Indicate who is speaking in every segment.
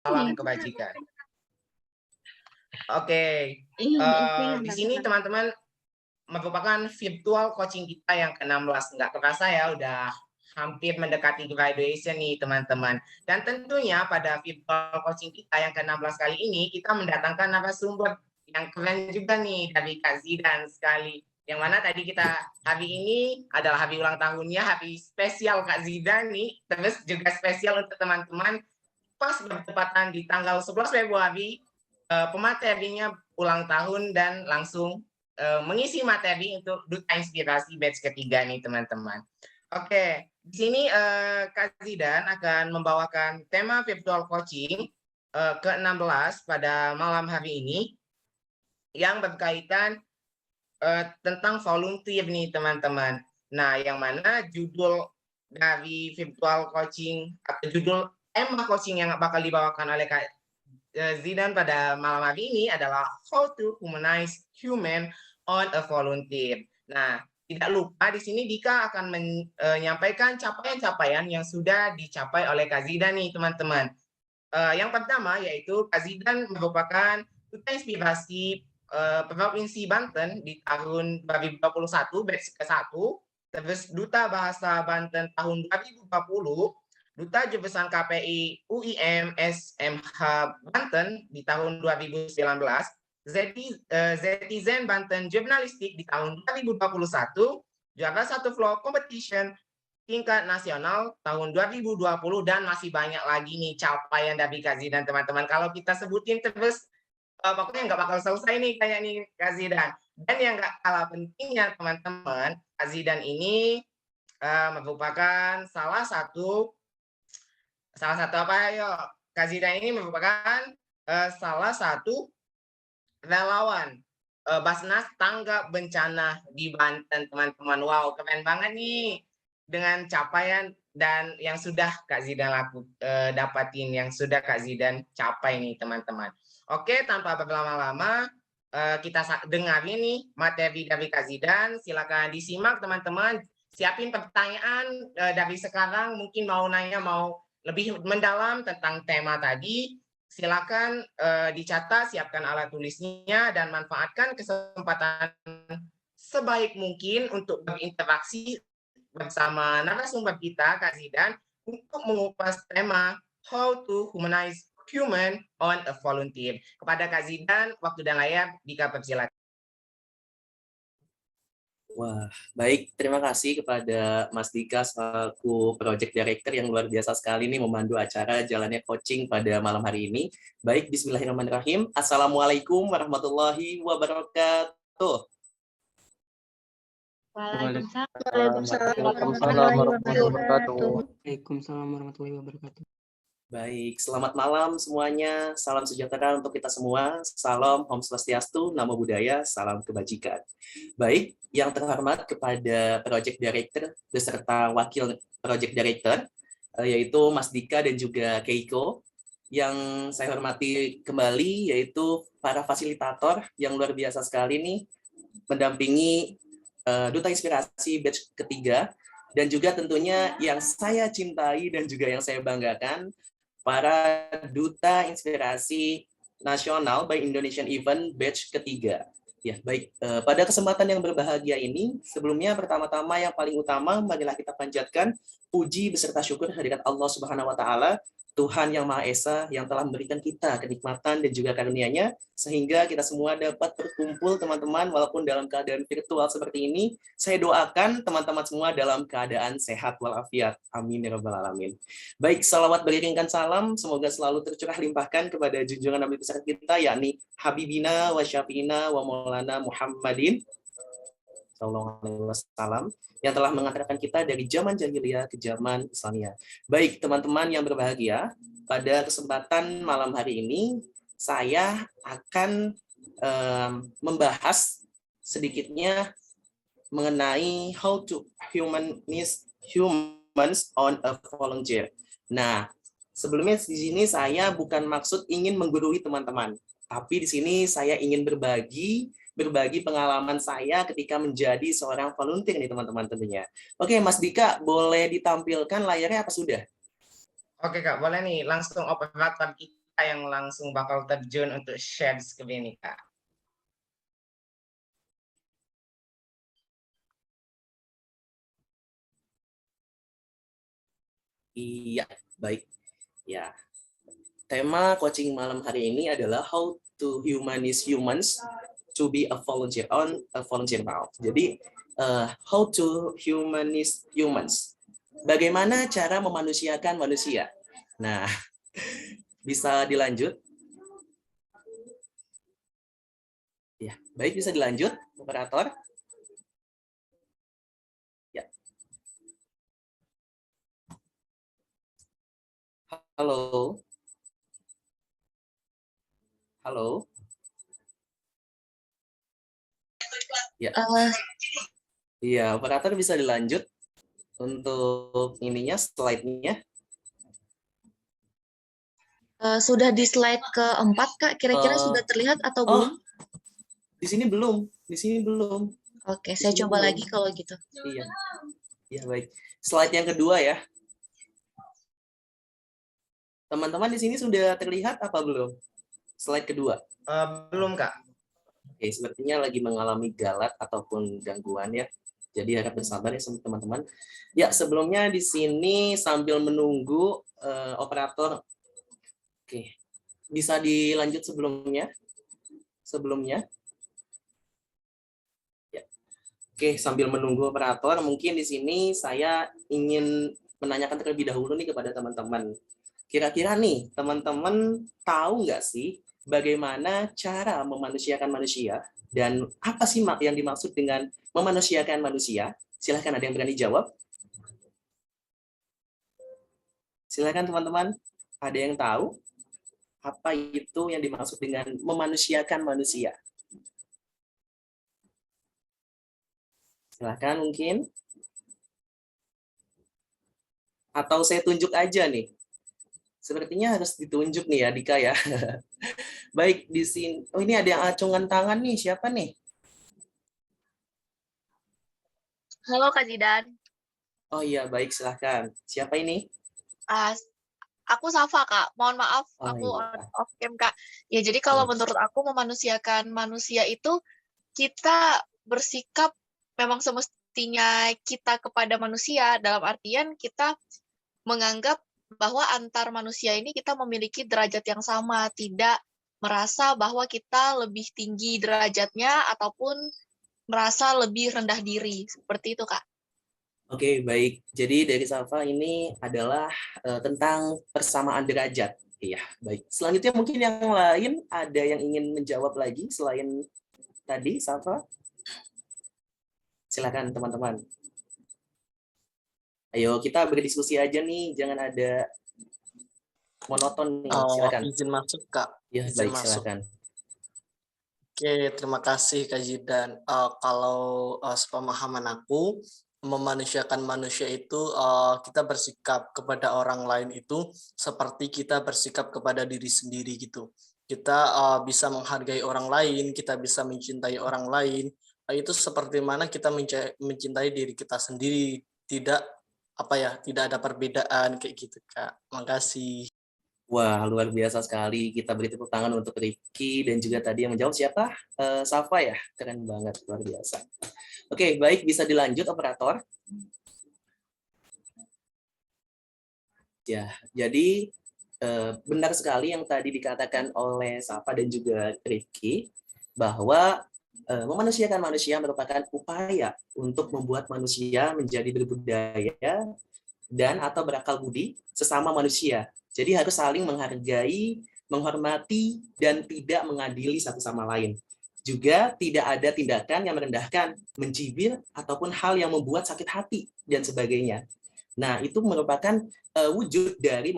Speaker 1: Salam kebajikan. Oke, di sini teman-teman merupakan virtual coaching kita yang ke-16. Nggak terasa ya, udah hampir mendekati graduation nih teman-teman. Dan tentunya pada virtual coaching kita yang ke-16 kali ini, kita mendatangkan narasumber yang keren juga nih dari Kak Zidan sekali. Yang mana tadi kita hari ini adalah hari ulang tahunnya, hari spesial Kak Zidan nih. Terus juga spesial untuk teman-teman pas bertepatan di tanggal 11 Februari, pematerinya ulang tahun dan langsung mengisi materi untuk Duta Inspirasi batch ketiga nih teman-teman. Oke, di sini Kak Zidan akan membawakan tema virtual coaching ke-16 pada malam hari ini yang berkaitan tentang volunteer nih teman-teman. Nah, yang mana judul dari virtual coaching atau judul tema coaching yang bakal dibawakan oleh Kak Zidan pada malam hari ini adalah How to Humanize Human on a Volunteer. Nah, tidak lupa di sini Dika akan menyampaikan capaian-capaian yang sudah dicapai oleh Kak Zidan nih teman-teman. Yang pertama yaitu Kak Zidan merupakan duta inspirasi Provinsi Banten di tahun 2021 batch ke-1, terus Duta Bahasa Banten tahun 2020, Duta Jurusan KPI UIM SMH Banten di tahun 2019, Zetizen Banten Jurnalistik di tahun 2021, juara satu vlog competition tingkat nasional tahun 2020, dan masih banyak lagi nih capaian dari Kak Zidan teman-teman. Kalau kita sebutin terus pokoknya nggak bakal selesai nih kayak nih Kak Zidan. Dan yang nggak kalah pentingnya teman-teman, Kak Zidan ini merupakan salah satu apa ya? Kak Zidan ini merupakan salah satu relawan Basnas Tanggap Bencana di Banten teman-teman. Wow, keren banget nih dengan capaian dan yang sudah Kak Zidan dapatin, yang sudah Kak Zidan capai nih teman-teman. Oke, tanpa berlama-lama kita dengarin nih materi dari Kak Zidan. Silakan disimak teman-teman. Siapin pertanyaan dari sekarang, mungkin mau nanya, mau lebih mendalam tentang tema tadi. Silakan dicatat, siapkan alat tulisnya, dan manfaatkan kesempatan sebaik mungkin untuk berinteraksi bersama narasumber kita, Kak Zidan, untuk mengupas tema How to Humanize Human on a Volunteer. Kepada Kak Zidan, waktu dan layar dipersilakan.
Speaker 2: Wah, baik. Terima kasih kepada Mas Dika selaku Project Director yang luar biasa sekali nih memandu acara jalannya coaching pada malam hari ini. Baik, bismillahirrahmanirrahim. Assalamualaikum warahmatullahi wabarakatuh.
Speaker 3: Waalaikumsalam warahmatullahi wabarakatuh.
Speaker 2: Baik, selamat malam semuanya. Salam sejahtera untuk kita semua. Salam Om Swastiastu, Namo Buddhaya, salam kebajikan. Baik, yang terhormat kepada Project Director beserta Wakil Project Director, yaitu Mas Dika dan juga Keiko. Yang saya hormati kembali yaitu para fasilitator yang luar biasa sekali nih, mendampingi Duta Inspirasi batch ketiga, dan juga tentunya yang saya cintai dan juga yang saya banggakan, para Duta Inspirasi Nasional by Indonesian Event batch ketiga. Ya, baik. Pada kesempatan yang berbahagia ini, sebelumnya pertama-tama yang paling utama, marilah kita panjatkan puji beserta syukur hadirat Allah Subhanahu wa Ta'ala, Tuhan Yang Maha Esa yang telah memberikan kita kenikmatan dan juga karunia-Nya sehingga kita semua dapat berkumpul teman-teman walaupun dalam keadaan virtual seperti ini. Saya doakan teman-teman semua dalam keadaan sehat walafiat. Amin ya rabbal alamin. Baik, salawat beriringkan salam semoga selalu tercurah limpahkan kepada junjungan Nabi besar kita yakni Habibina wa Syafiina wa Maulana Muhammadin sallallahu alaihi wasallam yang telah mengantarkan kita dari zaman jahiliyah ke zaman Islamiyah. Baik, teman-teman yang berbahagia, pada kesempatan malam hari ini saya akan membahas sedikitnya mengenai how to humanize humans on a volunteer. Nah, sebelumnya di sini saya bukan maksud ingin menggurui teman-teman, tapi di sini saya ingin berbagi pengalaman saya ketika menjadi seorang volunteer nih teman-teman tentunya. Oke, Mas Dika, boleh ditampilkan layarnya apa sudah?
Speaker 1: Oke Kak, boleh nih langsung operator kita Kak yang langsung bakal terjun untuk share screen nih, Kak.
Speaker 2: Iya, baik. Ya, tema coaching malam hari ini adalah how to humanize humans to be a volunteer on a volunteer now. Jadi, how to humanize humans. Bagaimana cara memanusiakan manusia? Nah, bisa dilanjut? Ya, baik, bisa dilanjut, operator. Ya. Halo. Halo. Ya. Iya, operator bisa dilanjut untuk ininya, slide-nya.
Speaker 3: Sudah di slide keempat, Kak. Kira-kira sudah terlihat atau belum?
Speaker 2: Di sini belum. Di sini belum.
Speaker 3: Oke, saya coba lagi kalau gitu.
Speaker 2: Iya. Iya, baik. Slide yang kedua ya. Teman-teman di sini sudah terlihat apa belum? Slide kedua.
Speaker 1: Belum, Kak.
Speaker 2: Oke, sepertinya lagi mengalami galat ataupun gangguan ya. Jadi harap bersabar ya teman-teman. Ya, sebelumnya di sini sambil menunggu operator. Oke. Bisa dilanjut sebelumnya? Sebelumnya? Ya. Oke, sambil menunggu operator, mungkin di sini saya ingin menanyakan terlebih dahulu nih kepada teman-teman. Kira-kira nih, teman-teman tahu nggak sih bagaimana cara memanusiakan manusia? Dan apa sih yang dimaksud dengan memanusiakan manusia? Silahkan, ada yang berani jawab? Silahkan teman-teman, ada yang tahu apa itu yang dimaksud dengan memanusiakan manusia? Silahkan mungkin. Atau saya tunjuk aja nih. Sepertinya harus ditunjuk nih ya, Dika ya. Baik, di sini. Oh, ini ada yang acungan tangan nih. Siapa nih?
Speaker 3: Halo, Kak Zidan.
Speaker 2: Oh iya, baik, silahkan. Siapa ini?
Speaker 3: Aku Safa, Kak. Mohon maaf,
Speaker 2: Oh,
Speaker 3: aku
Speaker 2: iya.
Speaker 3: off cam, Kak. Ya, jadi kalau menurut aku memanusiakan manusia itu kita bersikap memang semestinya kita kepada manusia, dalam artian kita menganggap bahwa antar manusia ini kita memiliki derajat yang sama, tidak merasa bahwa kita lebih tinggi derajatnya ataupun merasa lebih rendah diri. Seperti itu, Kak.
Speaker 2: Oke, baik. Jadi dari Safa ini adalah tentang persamaan derajat. Iya, baik. Selanjutnya mungkin yang lain ada yang ingin menjawab lagi selain tadi, Safa? Silakan teman-teman. Ayo kita berdiskusi aja nih, jangan ada monoton nih. Silakan.
Speaker 4: Izin masuk, Kak.
Speaker 2: Ya,
Speaker 4: Izin
Speaker 2: baik,
Speaker 4: masuk.
Speaker 2: silakan.
Speaker 4: Oke, terima kasih Kak Zidan. Kalau sepemahaman aku, memanusiakan manusia itu kita bersikap kepada orang lain itu seperti kita bersikap kepada diri sendiri gitu. Kita bisa menghargai orang lain, kita bisa mencintai orang lain. Itu seperti mana kita mencintai diri kita sendiri, tidak tidak ada perbedaan kayak gitu, Kak. Makasih.
Speaker 2: Wah, luar biasa sekali. Kita beri tepuk tangan untuk Rifki dan juga tadi yang menjawab siapa? Safa ya? Keren banget, luar biasa. Oke, baik. Bisa dilanjut, operator. Ya, jadi benar sekali yang tadi dikatakan oleh Safa dan juga Rifki, bahwa memanusiakan manusia merupakan upaya untuk membuat manusia menjadi berbudaya dan atau berakal budi sesama manusia. Jadi harus saling menghargai, menghormati, dan tidak mengadili satu sama lain. Juga tidak ada tindakan yang merendahkan, mencibir, ataupun hal yang membuat sakit hati, dan sebagainya. Nah, itu merupakan wujud dari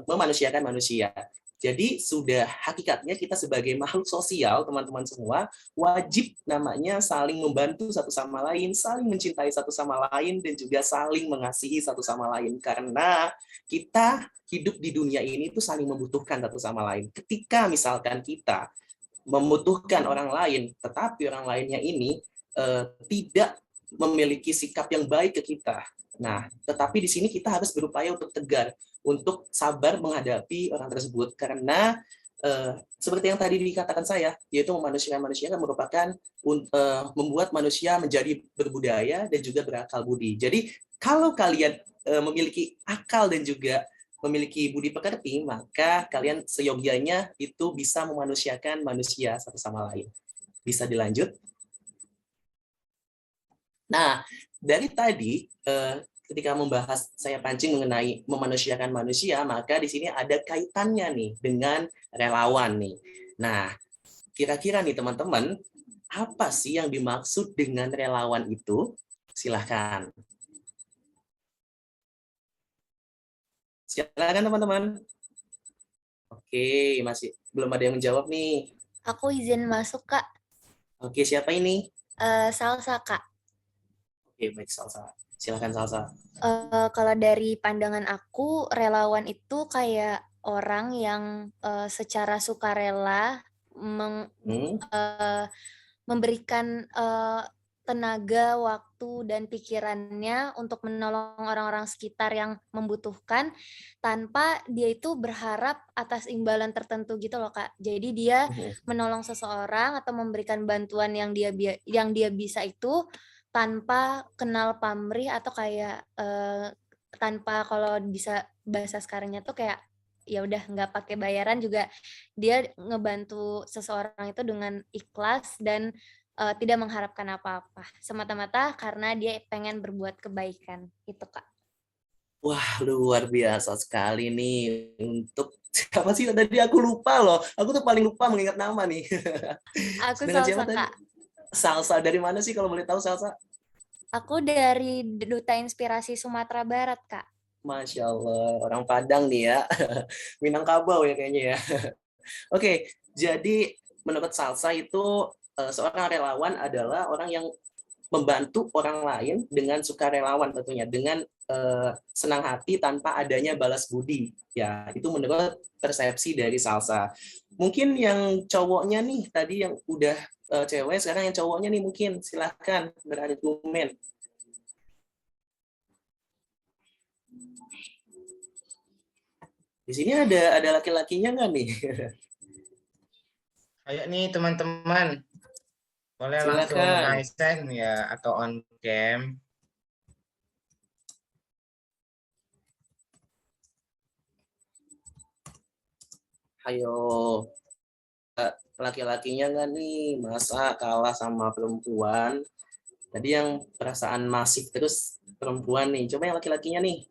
Speaker 2: memanusiakan manusia. Jadi sudah hakikatnya kita sebagai makhluk sosial, teman-teman semua, wajib namanya saling membantu satu sama lain, saling mencintai satu sama lain, dan juga saling mengasihi satu sama lain. Karena kita hidup di dunia ini itu saling membutuhkan satu sama lain. Ketika misalkan kita membutuhkan orang lain, tetapi orang lainnya ini tidak memiliki sikap yang baik ke kita. Nah, tetapi di sini kita harus berupaya untuk tegar, untuk sabar menghadapi orang tersebut, karena seperti yang tadi dikatakan saya, yaitu memanusiakan manusia kan merupakan membuat manusia menjadi berbudaya dan juga berakal budi. Jadi kalau kalian memiliki akal dan juga memiliki budi pekerti, maka kalian seyogyanya itu bisa memanusiakan manusia satu sama lain. Bisa dilanjut? Nah, dari tadi ketika membahas saya pancing mengenai memanusiakan manusia, maka di sini ada kaitannya nih dengan relawan nih. Nah, kira-kira nih teman-teman, apa sih yang dimaksud dengan relawan itu? Silahkan. Silakan teman-teman. Oke, masih belum ada yang menjawab nih.
Speaker 5: Aku izin masuk, Kak.
Speaker 2: Oke, siapa ini?
Speaker 5: Salsa, Kak.
Speaker 2: Oke, baik, Salsa. Silakan Salsa.
Speaker 5: Kalau dari pandangan aku, relawan itu kayak orang yang secara sukarela memberikan tenaga, waktu, dan pikirannya untuk menolong orang-orang sekitar yang membutuhkan tanpa dia itu berharap atas imbalan tertentu gitu loh, Kak. Jadi dia menolong seseorang atau memberikan bantuan yang dia bisa itu tanpa kenal pamrih atau kayak tanpa, kalau bisa bahasa sekarangnya tuh kayak ya udah nggak pakai bayaran juga dia ngebantu seseorang itu dengan ikhlas dan tidak mengharapkan apa-apa, semata-mata karena dia pengen berbuat kebaikan, itu Kak.
Speaker 2: Wah, luar biasa sekali nih. Untuk siapa sih tadi, aku lupa loh. Aku tuh paling lupa mengingat nama nih.
Speaker 5: Aku
Speaker 2: Dengan
Speaker 5: Salsa,
Speaker 2: siapa tadi?
Speaker 5: Kak.
Speaker 2: Salsa, dari mana sih kalau boleh tahu Salsa?
Speaker 5: Aku dari Duta Inspirasi Sumatera Barat, Kak.
Speaker 2: Masya Allah, orang Padang nih ya. Minangkabau ya kayaknya ya. Oke, jadi menurut Salsa itu seorang relawan adalah orang yang membantu orang lain dengan sukarelawan tentunya, dengan senang hati tanpa adanya balas budi. Ya, itu menurut persepsi dari Salsa. Mungkin yang cowoknya nih, tadi yang udah cewek, sekarang yang cowoknya nih mungkin silahkan berargumen. Di sini ada laki-lakinya nggak nih?
Speaker 1: Ayo nih teman-teman, boleh langsung
Speaker 2: Silakan.
Speaker 1: raise hand ya atau on cam.
Speaker 2: Ayo, laki-lakinya nggak nih? Masa kalah sama perempuan? Tadi yang perasaan masif terus perempuan nih. Coba yang laki-lakinya nih.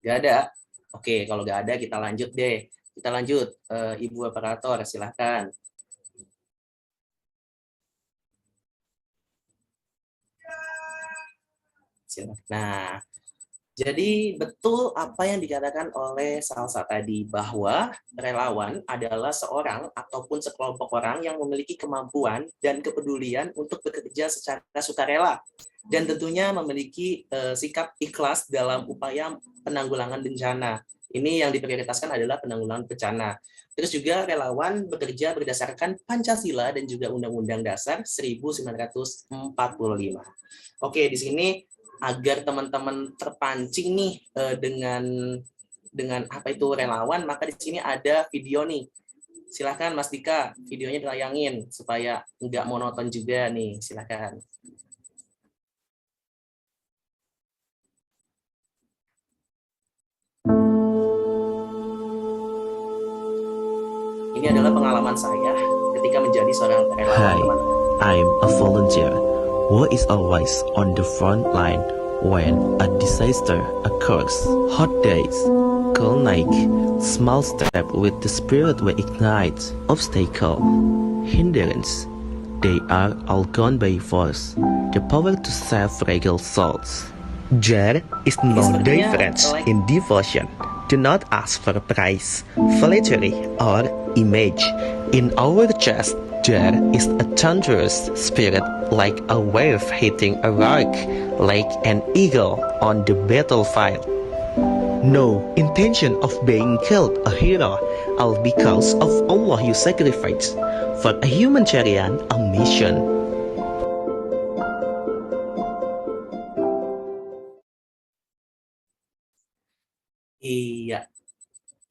Speaker 2: Nggak ada? Oke, kalau nggak ada kita lanjut deh. Kita lanjut. Ibu operator, silahkan. Nah, jadi betul apa yang dikatakan oleh Salsa tadi, bahwa relawan adalah seorang ataupun sekelompok orang yang memiliki kemampuan dan kepedulian untuk bekerja secara sukarela dan tentunya memiliki sikap ikhlas dalam upaya penanggulangan bencana. Ini yang diprioritaskan adalah penanggulangan bencana. Terus juga relawan bekerja berdasarkan Pancasila dan juga Undang-Undang Dasar 1945. Oke, di sini agar teman-teman terpancing nih dengan apa itu relawan, maka di sini ada video nih. Silahkan Mas Dika, videonya ditayangin supaya nggak monoton juga nih. Silahkan. Ini adalah pengalaman saya ketika menjadi seorang relawan.
Speaker 6: Hi, I'm a volunteer who is always on the front line when a disaster occurs. Hot days, cold night, small step with the spirit will ignite. Obstacle, hindrance, they are all gone by force. The power to save fragile souls. There is no difference in devotion. Do not ask for prize, flattery, or image. In our chest, there is a thunderous spirit like a wave hitting a rock, like an eagle on the battlefield. No intention of being killed a hero, all because of Allah you sacrifice for a humanitarian mission.
Speaker 2: Iya,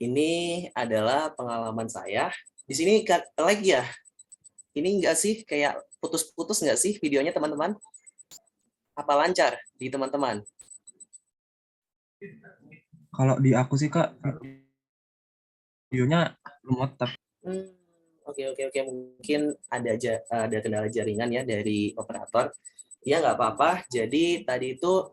Speaker 2: ini adalah pengalaman saya. Di sini lagi ya. Ini enggak sih kayak putus-putus enggak sih videonya teman-teman? Apa lancar di teman-teman?
Speaker 7: Kalau di aku sih Kak, videonya lemot tapi
Speaker 2: Oke. Mungkin ada kendala jaringan ya dari operator. Ya nggak apa-apa. Jadi tadi itu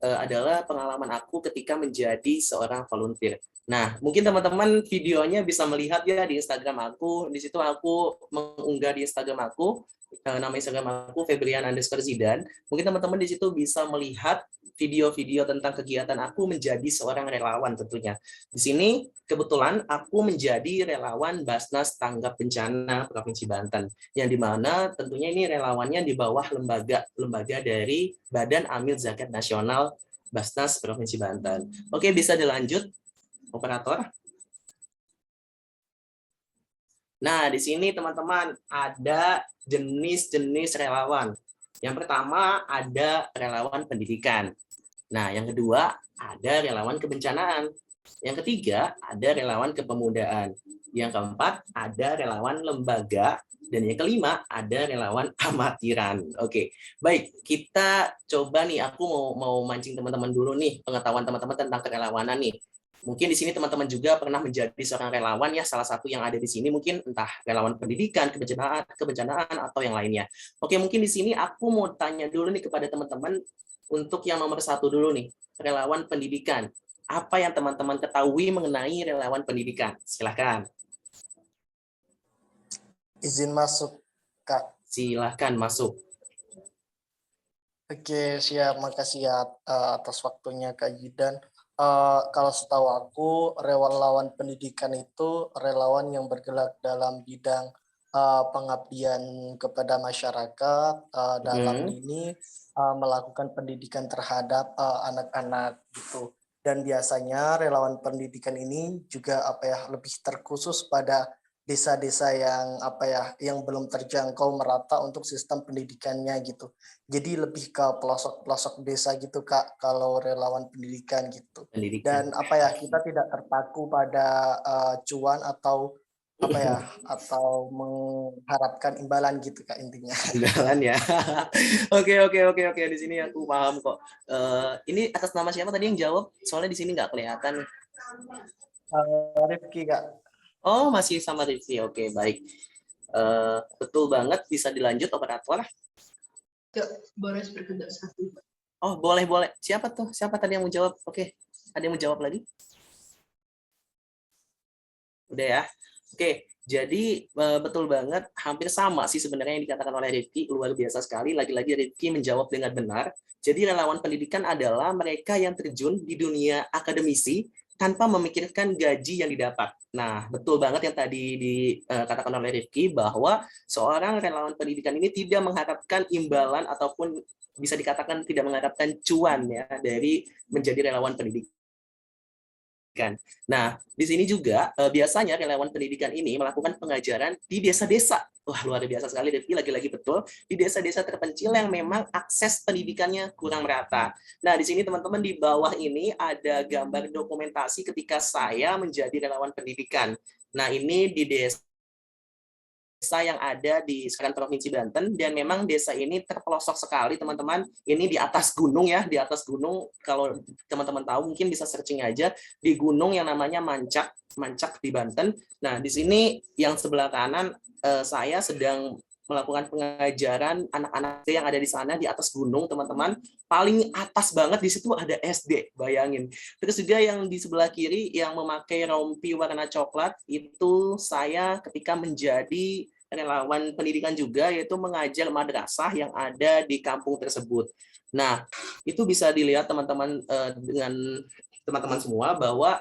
Speaker 2: adalah pengalaman aku ketika menjadi seorang volunteer. Nah, mungkin teman-teman videonya bisa melihat ya di Instagram aku. Di situ aku mengunggah di Instagram aku, nama Instagram aku Febrian_Zidan. Mungkin teman-teman di situ bisa melihat video-video tentang kegiatan aku menjadi seorang relawan tentunya. Di sini kebetulan aku menjadi relawan Basnas Tanggap Bencana Provinsi Banten, yang dimana tentunya ini relawannya di bawah lembaga dari Badan Amil Zakat Nasional Basnas Provinsi Banten. Oke, bisa dilanjut, operator. Nah, di sini teman-teman ada jenis-jenis relawan. Yang pertama ada relawan pendidikan. Nah, yang kedua ada relawan kebencanaan. Yang ketiga ada relawan kepemudaan. Yang keempat ada relawan lembaga. Dan yang kelima ada relawan amatiran. Oke, baik, kita coba nih, aku mau mancing teman-teman dulu nih, pengetahuan teman-teman tentang kerelawanan nih. Mungkin di sini teman-teman juga pernah menjadi seorang relawan ya, salah satu yang ada di sini mungkin entah relawan pendidikan, kebencanaan atau yang lainnya. Oke, mungkin di sini aku mau tanya dulu nih kepada teman-teman untuk yang nomor 1 dulu nih, relawan pendidikan. Apa yang teman-teman ketahui mengenai relawan pendidikan? Silakan.
Speaker 4: Izin masuk, Kak.
Speaker 2: Silakan masuk.
Speaker 4: Oke, siap. Makasih ya atas waktunya, Kak Jidan. Kalau setahu aku, relawan pendidikan itu relawan yang bergerak dalam bidang pengabdian kepada masyarakat, dalam ini melakukan pendidikan terhadap anak-anak gitu. Dan biasanya relawan pendidikan ini juga lebih terkhusus pada desa-desa yang belum terjangkau merata untuk sistem pendidikannya gitu. Jadi lebih ke pelosok-pelosok desa gitu, Kak, kalau relawan pendidikan gitu.
Speaker 2: Pendidikan.
Speaker 4: Dan kita tidak terpaku pada cuan atau atau mengharapkan imbalan gitu, Kak, intinya.
Speaker 2: Imbalan ya. Oke. Di sini aku paham kok. Ini atas nama siapa tadi yang jawab? Soalnya di sini nggak kelihatan.
Speaker 4: Rifki, Kak.
Speaker 2: Oh, masih sama Rifki. Oke, baik. Betul banget, bisa dilanjut operator.
Speaker 8: Boris berkedok 1.
Speaker 2: Oh, boleh. Siapa tuh? Siapa tadi yang mau jawab? Oke, ada yang mau jawab lagi? Udah ya. Oke, jadi betul banget, hampir sama sih sebenarnya yang dikatakan oleh Rifki, luar biasa sekali. Lagi-lagi Rifki menjawab dengan benar. Jadi relawan pendidikan adalah mereka yang terjun di dunia akademisi tanpa memikirkan gaji yang didapat. Nah, betul banget yang tadi dikatakan oleh Rifki, bahwa seorang relawan pendidikan ini tidak mengharapkan imbalan ataupun bisa dikatakan tidak mengharapkan cuan ya dari menjadi relawan pendidikan. Nah, di sini juga biasanya relawan pendidikan ini melakukan pengajaran di desa-desa. Wah, luar biasa sekali, Devi, lagi-lagi betul, di desa-desa terpencil yang memang akses pendidikannya kurang merata. Nah, di sini teman-teman di bawah ini ada gambar dokumentasi ketika saya menjadi relawan pendidikan. Nah, ini di desa yang ada di sekarang Provinsi Banten, dan memang desa ini terpelosok sekali teman-teman. Ini di atas gunung ya, di atas gunung. Kalau teman-teman tahu mungkin bisa searching aja di gunung yang namanya Mancak di Banten. Nah, di sini yang sebelah kanan saya sedang melakukan pengajaran anak-anak yang ada di sana di atas gunung, teman-teman. Paling atas banget di situ ada SD, bayangin. Terus juga yang di sebelah kiri yang memakai rompi warna coklat, itu saya ketika menjadi relawan pendidikan juga, yaitu mengajar madrasah yang ada di kampung tersebut. Nah, itu bisa dilihat teman-teman dengan teman-teman semua bahwa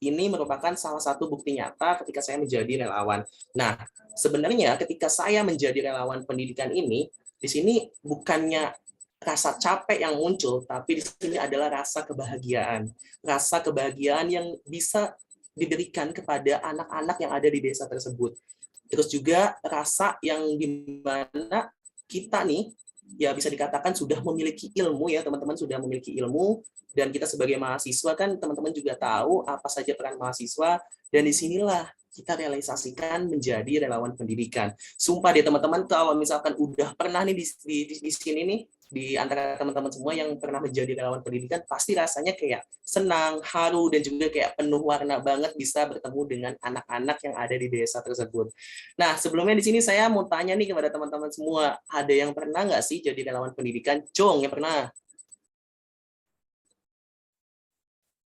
Speaker 2: ini merupakan salah satu bukti nyata ketika saya menjadi relawan. Nah, sebenarnya ketika saya menjadi relawan pendidikan ini, di sini bukannya rasa capek yang muncul, tapi di sini adalah rasa kebahagiaan. Rasa kebahagiaan yang bisa diberikan kepada anak-anak yang ada di desa tersebut. Terus juga rasa yang dimana kita nih ya bisa dikatakan sudah memiliki ilmu ya, teman-teman sudah memiliki ilmu, dan kita sebagai mahasiswa kan teman-teman juga tahu apa saja peran mahasiswa, dan disinilah kita realisasikan menjadi relawan pendidikan. Sumpah deh teman-teman, kalau misalkan udah pernah nih di sini nih, di antara teman-teman semua yang pernah menjadi relawan pendidikan, pasti rasanya kayak senang, haru, dan juga kayak penuh warna banget bisa bertemu dengan anak-anak yang ada di desa tersebut. Nah, sebelumnya di sini saya mau tanya nih kepada teman-teman semua, ada yang pernah nggak sih jadi relawan pendidikan? Jong, yang pernah?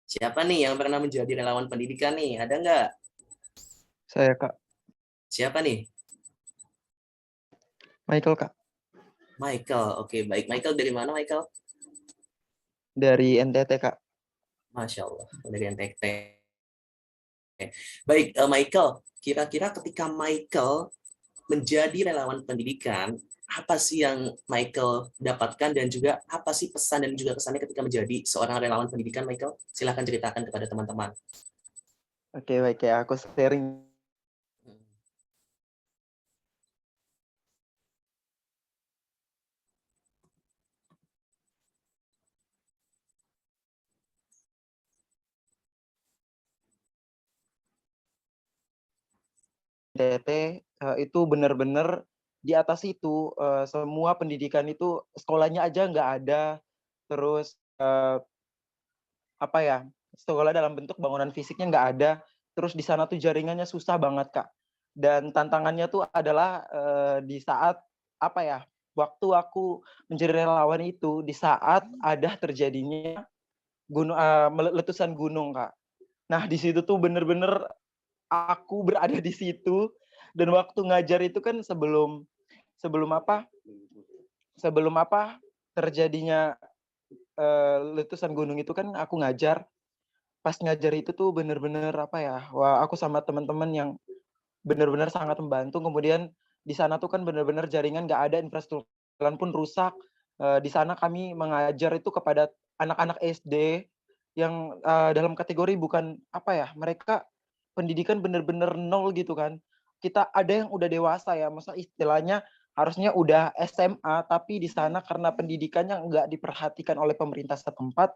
Speaker 2: Siapa nih yang pernah menjadi relawan pendidikan nih? Ada nggak?
Speaker 7: Saya Kak,
Speaker 2: Siapa nih?
Speaker 7: Michael Kak,
Speaker 2: Michael. Oke, baik. Michael dari mana, Michael?
Speaker 7: dari NTT Kak.
Speaker 2: Masya Allah, dari NTT. Baik, Michael. Kira-kira ketika Michael menjadi relawan pendidikan, apa sih yang Michael dapatkan dan juga apa sih pesan dan juga kesannya ketika menjadi seorang relawan pendidikan, Michael? Silahkan ceritakan kepada teman-teman.
Speaker 7: Oke, baik ya, aku sharing. NTT itu benar-benar di atas itu semua pendidikan itu sekolahnya aja nggak ada, terus apa ya, sekolah dalam bentuk bangunan fisiknya nggak ada, terus di sana tuh jaringannya susah banget Kak. Dan tantangannya tuh adalah di saat apa ya, waktu aku menjadi relawan itu di saat ada terjadinya letusan gunung Kak. Nah di situ tuh bener-bener aku berada di situ, dan waktu ngajar itu kan sebelum sebelum apa sebelum apa terjadinya letusan gunung itu kan aku ngajar. Pas ngajar itu tuh bener-bener apa ya, wah aku sama teman-teman yang bener-bener sangat membantu. Kemudian di sana tuh kan bener-bener jaringan nggak ada, infrastruktur jalan pun rusak. Di sana kami mengajar itu kepada anak-anak SD yang dalam kategori bukan apa ya, mereka pendidikan bener-bener nol gitu kan. Kita ada yang udah dewasa ya, masa istilahnya harusnya udah SMA, tapi di sana karena pendidikannya nggak diperhatikan oleh pemerintah setempat,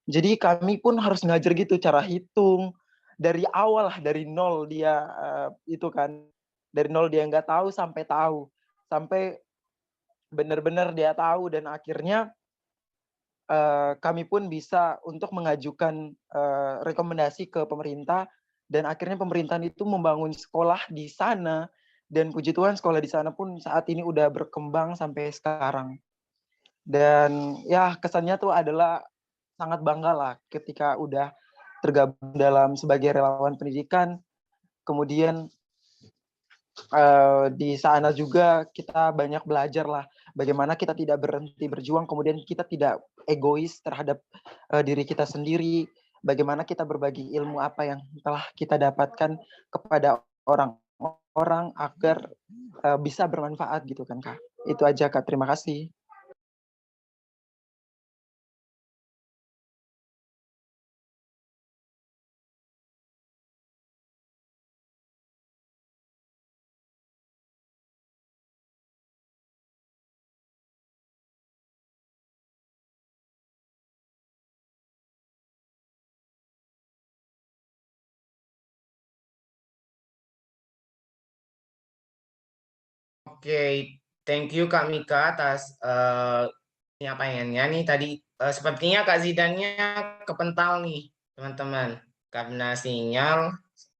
Speaker 7: jadi kami pun harus ngajar gitu cara hitung dari awal lah, dari nol dia itu kan, dari nol dia nggak tahu sampai benar-benar dia tahu, dan akhirnya kami pun bisa untuk mengajukan rekomendasi ke pemerintah, dan akhirnya pemerintahan itu membangun sekolah di sana, dan puji Tuhan sekolah di sana pun saat ini udah berkembang sampai sekarang. Dan ya kesannya tuh adalah sangat bangga lah ketika udah tergabung dalam sebagai relawan pendidikan. Kemudian di sana juga kita banyak belajar lah bagaimana kita tidak berhenti berjuang, kemudian kita tidak egois terhadap diri kita sendiri, bagaimana kita berbagi ilmu apa yang telah kita dapatkan kepada orang-orang agar bisa bermanfaat gitu kan Kak. Itu aja Kak, terima kasih.
Speaker 1: Oke, thank you Kak Mika atas penyampaiannya nih tadi. Sepertinya Kak Zidannya kepental nih teman-teman, karena sinyal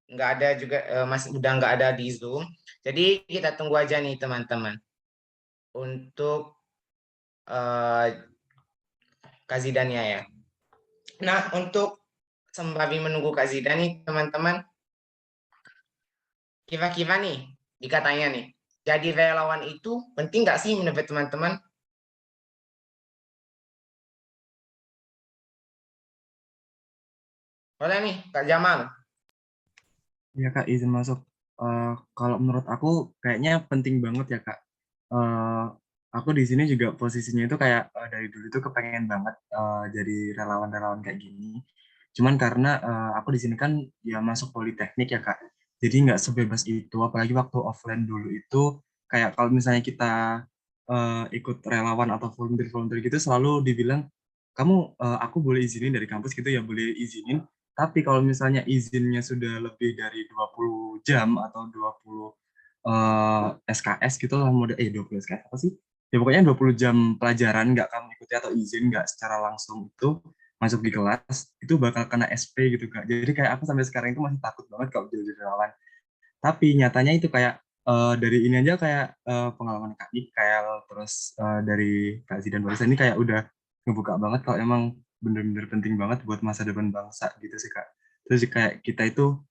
Speaker 1: nggak ada juga, masih udah nggak ada di Zoom. Jadi kita tunggu aja nih teman-teman untuk Kak Zidannya ya. Nah, untuk sembari menunggu Kak Zidan nih teman-teman, kira-kira nih dikatanya nih, jadi relawan itu penting nggak sih menurut teman-teman? Boleh nih Kak Jamal.
Speaker 7: Ya Kak, izin masuk. Kalau menurut aku kayaknya penting banget ya Kak. Eh, aku di sini juga posisinya itu kayak dari dulu tuh kepengen banget jadi relawan-relawan kayak gini. Cuman karena aku di sini kan ya masuk politeknik ya Kak. Jadi nggak sebebas itu, apalagi waktu offline dulu itu kayak kalau misalnya kita
Speaker 9: ikut relawan atau volunteer gitu selalu dibilang, kamu aku boleh izinin dari kampus gitu ya, boleh izinin. Tapi kalau misalnya izinnya sudah lebih dari 20 jam atau 20 SKS gitu lah, 20 SKS apa sih? Ya pokoknya 20 jam pelajaran nggak kamu ikuti atau izin nggak secara langsung itu masuk di kelas, itu bakal kena SP gitu Kak. Jadi kayak aku sampai sekarang itu masih takut banget kalau jadi relawan. Tapi nyatanya itu kayak dari ini aja kayak pengalaman Kak Mikael, terus dari Kak Zidan Barisa ini kayak udah ngebuka banget kalau emang bener-bener penting banget buat masa depan bangsa gitu sih Kak. Terus kayak kita itu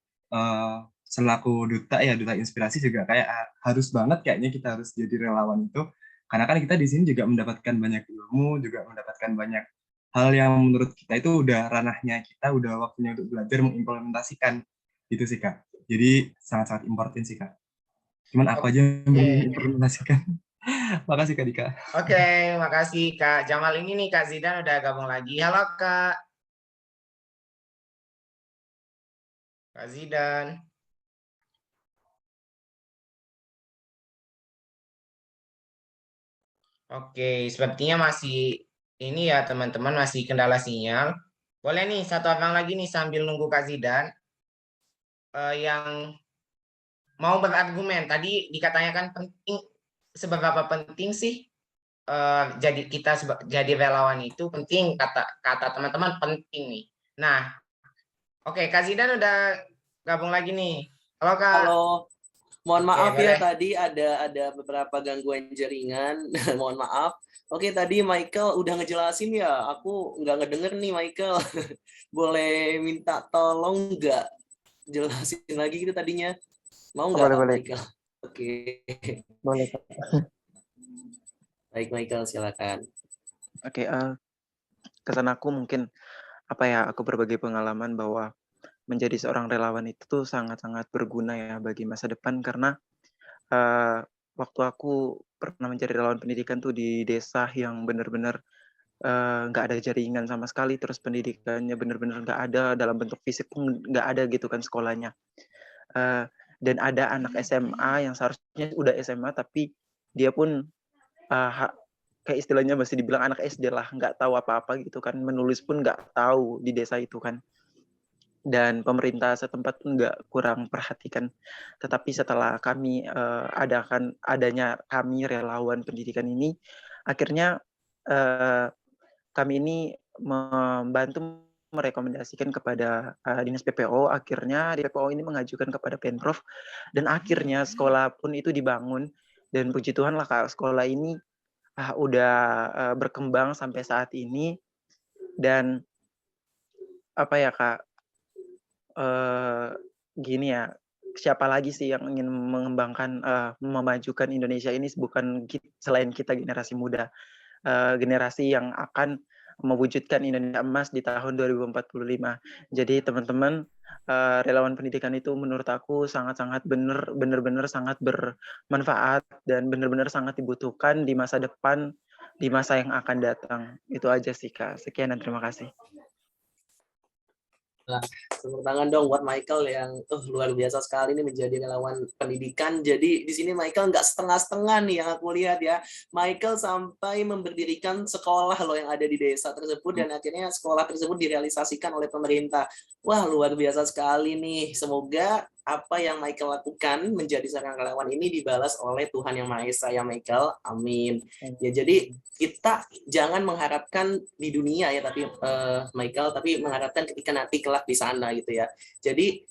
Speaker 9: selaku duta ya, duta inspirasi juga kayak harus banget kayaknya kita harus jadi relawan itu. Karena kan kita di sini juga mendapatkan banyak ilmu, juga mendapatkan banyak hal yang menurut kita itu udah ranahnya kita, udah waktunya untuk belajar mengimplementasikan gitu sih Kak. Jadi sangat-sangat important sih Kak. Cuman aku aja yang belum
Speaker 1: Oke.
Speaker 9: mengimplementasikan. Makasih Kak Dika.
Speaker 1: Oke, makasih Kak Jamal. Ini nih Kak Zidan udah gabung lagi. Halo Kak. Kak Zidan. Oke, sepertinya masih ini ya teman-teman, masih kendala sinyal. Boleh nih satu orang lagi nih sambil nunggu Kak Zidan yang mau berargumen. Tadi dikatakan penting, seberapa penting sih jadi kita jadi relawan itu penting, kata teman-teman penting nih. Nah, oke, Kak Zidan udah gabung lagi nih. Halo Kak.
Speaker 2: Halo, mohon
Speaker 1: Oke,
Speaker 2: maaf ya
Speaker 1: boleh.
Speaker 2: tadi ada beberapa gangguan jaringan. Mohon maaf. Oke, tadi Michael udah ngejelasin ya. Aku nggak ngedenger nih Michael. Boleh minta tolong nggak jelasin lagi gitu tadinya? Mau nggak
Speaker 7: Boleh.
Speaker 2: Michael? Oke.
Speaker 7: Boleh Kak.
Speaker 2: Baik Michael, silakan.
Speaker 7: Oke, kesan aku mungkin aku berbagi pengalaman bahwa menjadi seorang relawan itu tuh sangat-sangat berguna ya bagi masa depan, karena waktu aku pernah menjadi relawan pendidikan tuh di desa yang benar-benar nggak ada jaringan sama sekali, terus pendidikannya benar-benar nggak ada, dalam bentuk fisik pun nggak ada gitu kan sekolahnya. Dan ada anak SMA yang seharusnya udah SMA tapi dia pun kayak istilahnya masih dibilang anak SD lah, nggak tahu apa-apa gitu kan, menulis pun nggak tahu di desa itu kan. Dan pemerintah setempat pun nggak kurang perhatikan. Tetapi setelah kami adanya kami relawan pendidikan ini, akhirnya kami ini membantu merekomendasikan kepada dinas PPO. Akhirnya di PPO ini mengajukan kepada Pemprov, dan akhirnya sekolah pun itu dibangun. Dan puji Tuhan lah Kak, sekolah ini udah berkembang sampai saat ini. Dan Kak, gini ya, siapa lagi sih yang ingin mengembangkan, memajukan Indonesia ini selain kita generasi muda, generasi yang akan mewujudkan Indonesia emas di tahun 2045. Jadi teman-teman, relawan pendidikan itu menurut aku sangat-sangat benar-benar sangat bermanfaat dan benar-benar sangat dibutuhkan di masa depan, di masa yang akan datang. Itu aja sih Kak. Sekian dan terima kasih.
Speaker 2: Nah, tepuk tangan dong buat Michael yang luar biasa sekali ini menjadi relawan pendidikan. Jadi di sini Michael nggak setengah-setengah nih yang aku lihat ya. Michael sampai memberdirikan sekolah loh yang ada di desa tersebut, dan akhirnya sekolah tersebut direalisasikan oleh pemerintah. Wah, luar biasa sekali nih. Semoga apa yang Michael lakukan menjadi seorang relawan ini dibalas oleh Tuhan Yang Maha Esa ya Michael. Amin. Ya, jadi kita jangan mengharapkan di dunia ya, tapi Michael, tapi mengharapkan ketika nanti kelak di sana gitu ya. Jadi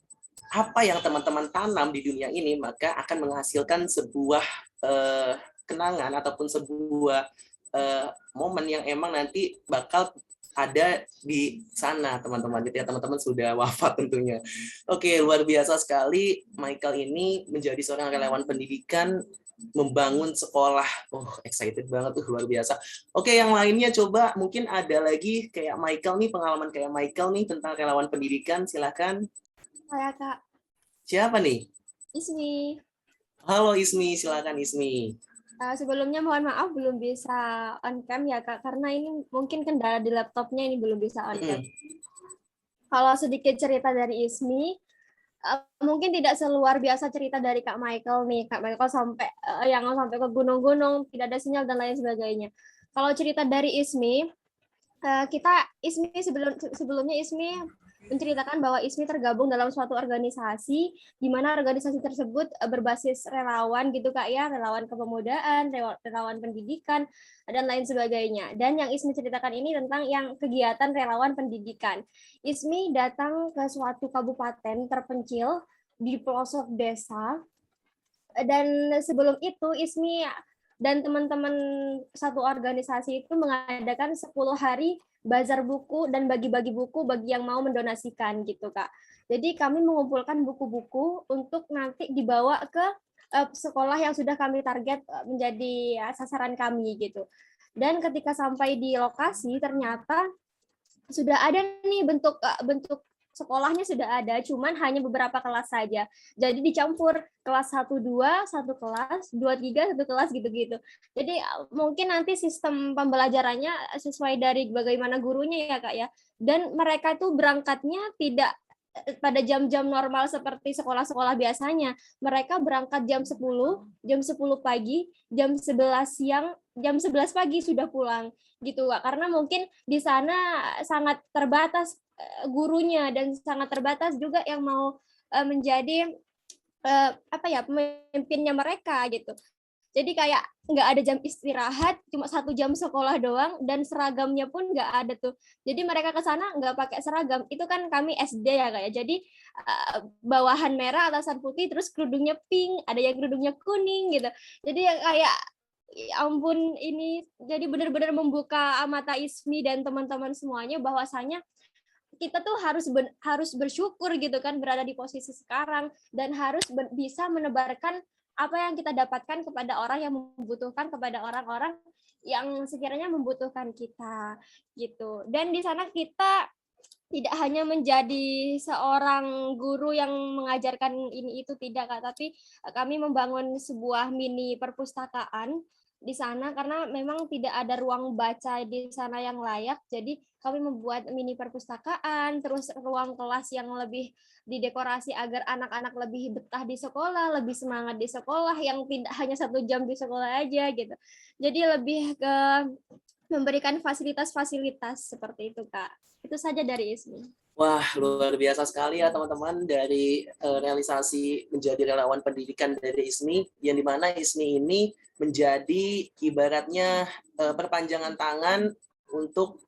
Speaker 2: apa yang teman-teman tanam di dunia ini maka akan menghasilkan sebuah kenangan ataupun sebuah momen yang emang nanti bakal ada di sana teman-teman gitu ya. Teman-teman sudah wafat tentunya. Oke, luar biasa sekali Michael ini menjadi seorang relawan pendidikan, membangun sekolah. Excited banget tuh, luar biasa. Oke, yang lainnya coba mungkin ada lagi kayak Michael nih, pengalaman kayak Michael nih tentang relawan pendidikan, silakan.
Speaker 10: Saya Kak.
Speaker 2: Siapa nih?
Speaker 10: Ismi.
Speaker 2: Halo Ismi, silakan Ismi.
Speaker 10: Sebelumnya mohon maaf belum bisa on cam ya Kak, karena ini mungkin kendala di laptopnya ini belum bisa on cam. Kalau sedikit cerita dari Ismi, mungkin tidak seluar biasa cerita dari Kak Michael nih. Kak Michael sampai yang sampai ke gunung-gunung, tidak ada sinyal dan lain sebagainya. Kalau cerita dari Ismi, sebelumnya Ismi menceritakan bahwa Ismi tergabung dalam suatu organisasi di mana organisasi tersebut berbasis relawan gitu Kak ya, relawan kepemudaan, relawan pendidikan dan lain sebagainya. Dan yang Ismi ceritakan ini tentang yang kegiatan relawan pendidikan. Ismi datang ke suatu kabupaten terpencil di pelosok desa, dan sebelum itu Ismi dan teman-teman satu organisasi itu mengadakan 10 hari bazar buku dan bagi-bagi buku bagi yang mau mendonasikan gitu Kak. Jadi kami mengumpulkan buku-buku untuk nanti dibawa ke sekolah yang sudah kami target menjadi sasaran kami gitu. Dan ketika sampai di lokasi ternyata sudah ada nih bentuk sekolahnya sudah ada, cuman hanya beberapa kelas saja. Jadi dicampur kelas 1, 2, satu kelas, 2, 3, satu kelas gitu-gitu. Jadi mungkin nanti sistem pembelajarannya sesuai dari bagaimana gurunya ya Kak ya. Dan mereka itu berangkatnya tidak pada jam-jam normal seperti sekolah-sekolah biasanya. Mereka berangkat jam 10 pagi, jam 11 siang, jam 11 pagi sudah pulang gitu Kak. Karena mungkin di sana sangat terbatas gurunya dan sangat terbatas juga yang mau menjadi pemimpinnya mereka gitu. Jadi kayak nggak ada jam istirahat, cuma 1 jam sekolah doang, dan seragamnya pun nggak ada tuh. Jadi mereka ke sana nggak pakai seragam. Itu kan kami SD ya kayak. Jadi bawahan merah, atasan putih, terus kerudungnya pink, ada yang kerudungnya kuning gitu. Jadi kayak ya ampun, ini jadi benar-benar membuka mata Ismi dan teman-teman semuanya bahwasanya kita tuh harus bersyukur gitu kan berada di posisi sekarang, dan harus bisa menebarkan apa yang kita dapatkan kepada orang yang membutuhkan, kepada orang-orang yang sekiranya membutuhkan kita gitu. Dan di sana kita tidak hanya menjadi seorang guru yang mengajarkan ini itu, tidak Kak, tapi kami membangun sebuah mini perpustakaan di sana karena memang tidak ada ruang baca di sana yang layak. Jadi kami membuat mini perpustakaan, terus ruang kelas yang lebih didekorasi agar anak-anak lebih betah di sekolah, lebih semangat di sekolah, yang tidak hanya 1 jam di sekolah aja gitu. Jadi lebih ke memberikan fasilitas-fasilitas seperti itu Kak. Itu saja dari Ismi.
Speaker 2: Wah, luar biasa sekali ya teman-teman dari realisasi menjadi relawan pendidikan dari Ismi, yang dimana Ismi ini menjadi ibaratnya perpanjangan tangan untuk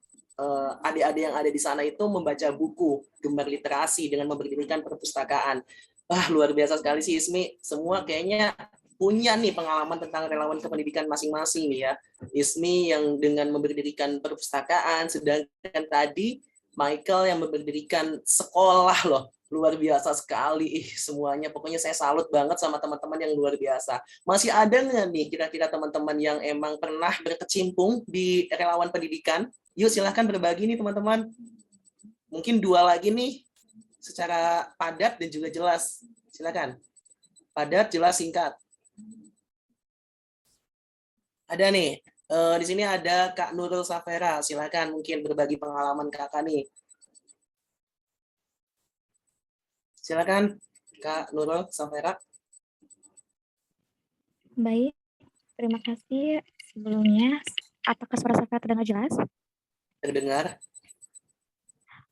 Speaker 2: adik-adik yang ada di sana itu membaca buku, gemar literasi dengan mendirikan perpustakaan. Wah, luar biasa sekali sih Ismi. Semua kayaknya punya nih pengalaman tentang relawan kependidikan masing-masing nih ya. Ismi yang dengan mendirikan perpustakaan, sedangkan tadi Michael yang mendirikan sekolah loh. Luar biasa sekali semuanya. Pokoknya saya salut banget sama teman-teman yang luar biasa. Masih ada nggak nih kira-kira teman-teman yang emang pernah berkecimpung di relawan pendidikan? Yuk silahkan berbagi nih teman-teman. Mungkin 2 lagi nih secara padat dan juga jelas. Silakan. Padat, jelas, singkat. Ada nih. Di sini ada Kak Nurul Safera. Silakan mungkin berbagi pengalaman Kakak nih. Silakan Kak Nurul Safera.
Speaker 11: Baik, terima kasih sebelumnya. Apakah suara saya terdengar jelas?
Speaker 2: Terdengar.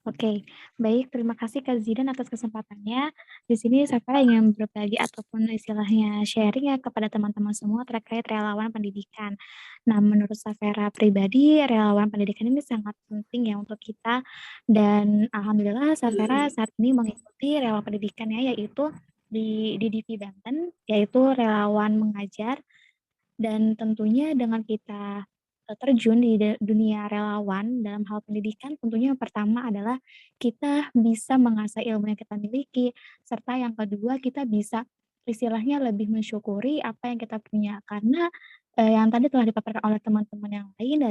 Speaker 11: Oke, baik. Terima kasih Kak Zidan atas kesempatannya. Di sini saya ingin berbagi ataupun istilahnya sharing ya kepada teman-teman semua terkait relawan pendidikan. Nah, menurut Safera pribadi, relawan pendidikan ini sangat penting ya untuk kita. Dan alhamdulillah Safera saat ini mengikuti relawan pendidikannya yaitu di DIV Banten, yaitu relawan mengajar. Dan tentunya dengan kita terjun di dunia relawan dalam hal pendidikan, tentunya yang pertama adalah kita bisa mengasah ilmu yang kita miliki, serta yang kedua kita bisa istilahnya lebih mensyukuri apa yang kita punya. Karena yang tadi telah dipaparkan oleh teman-teman yang lain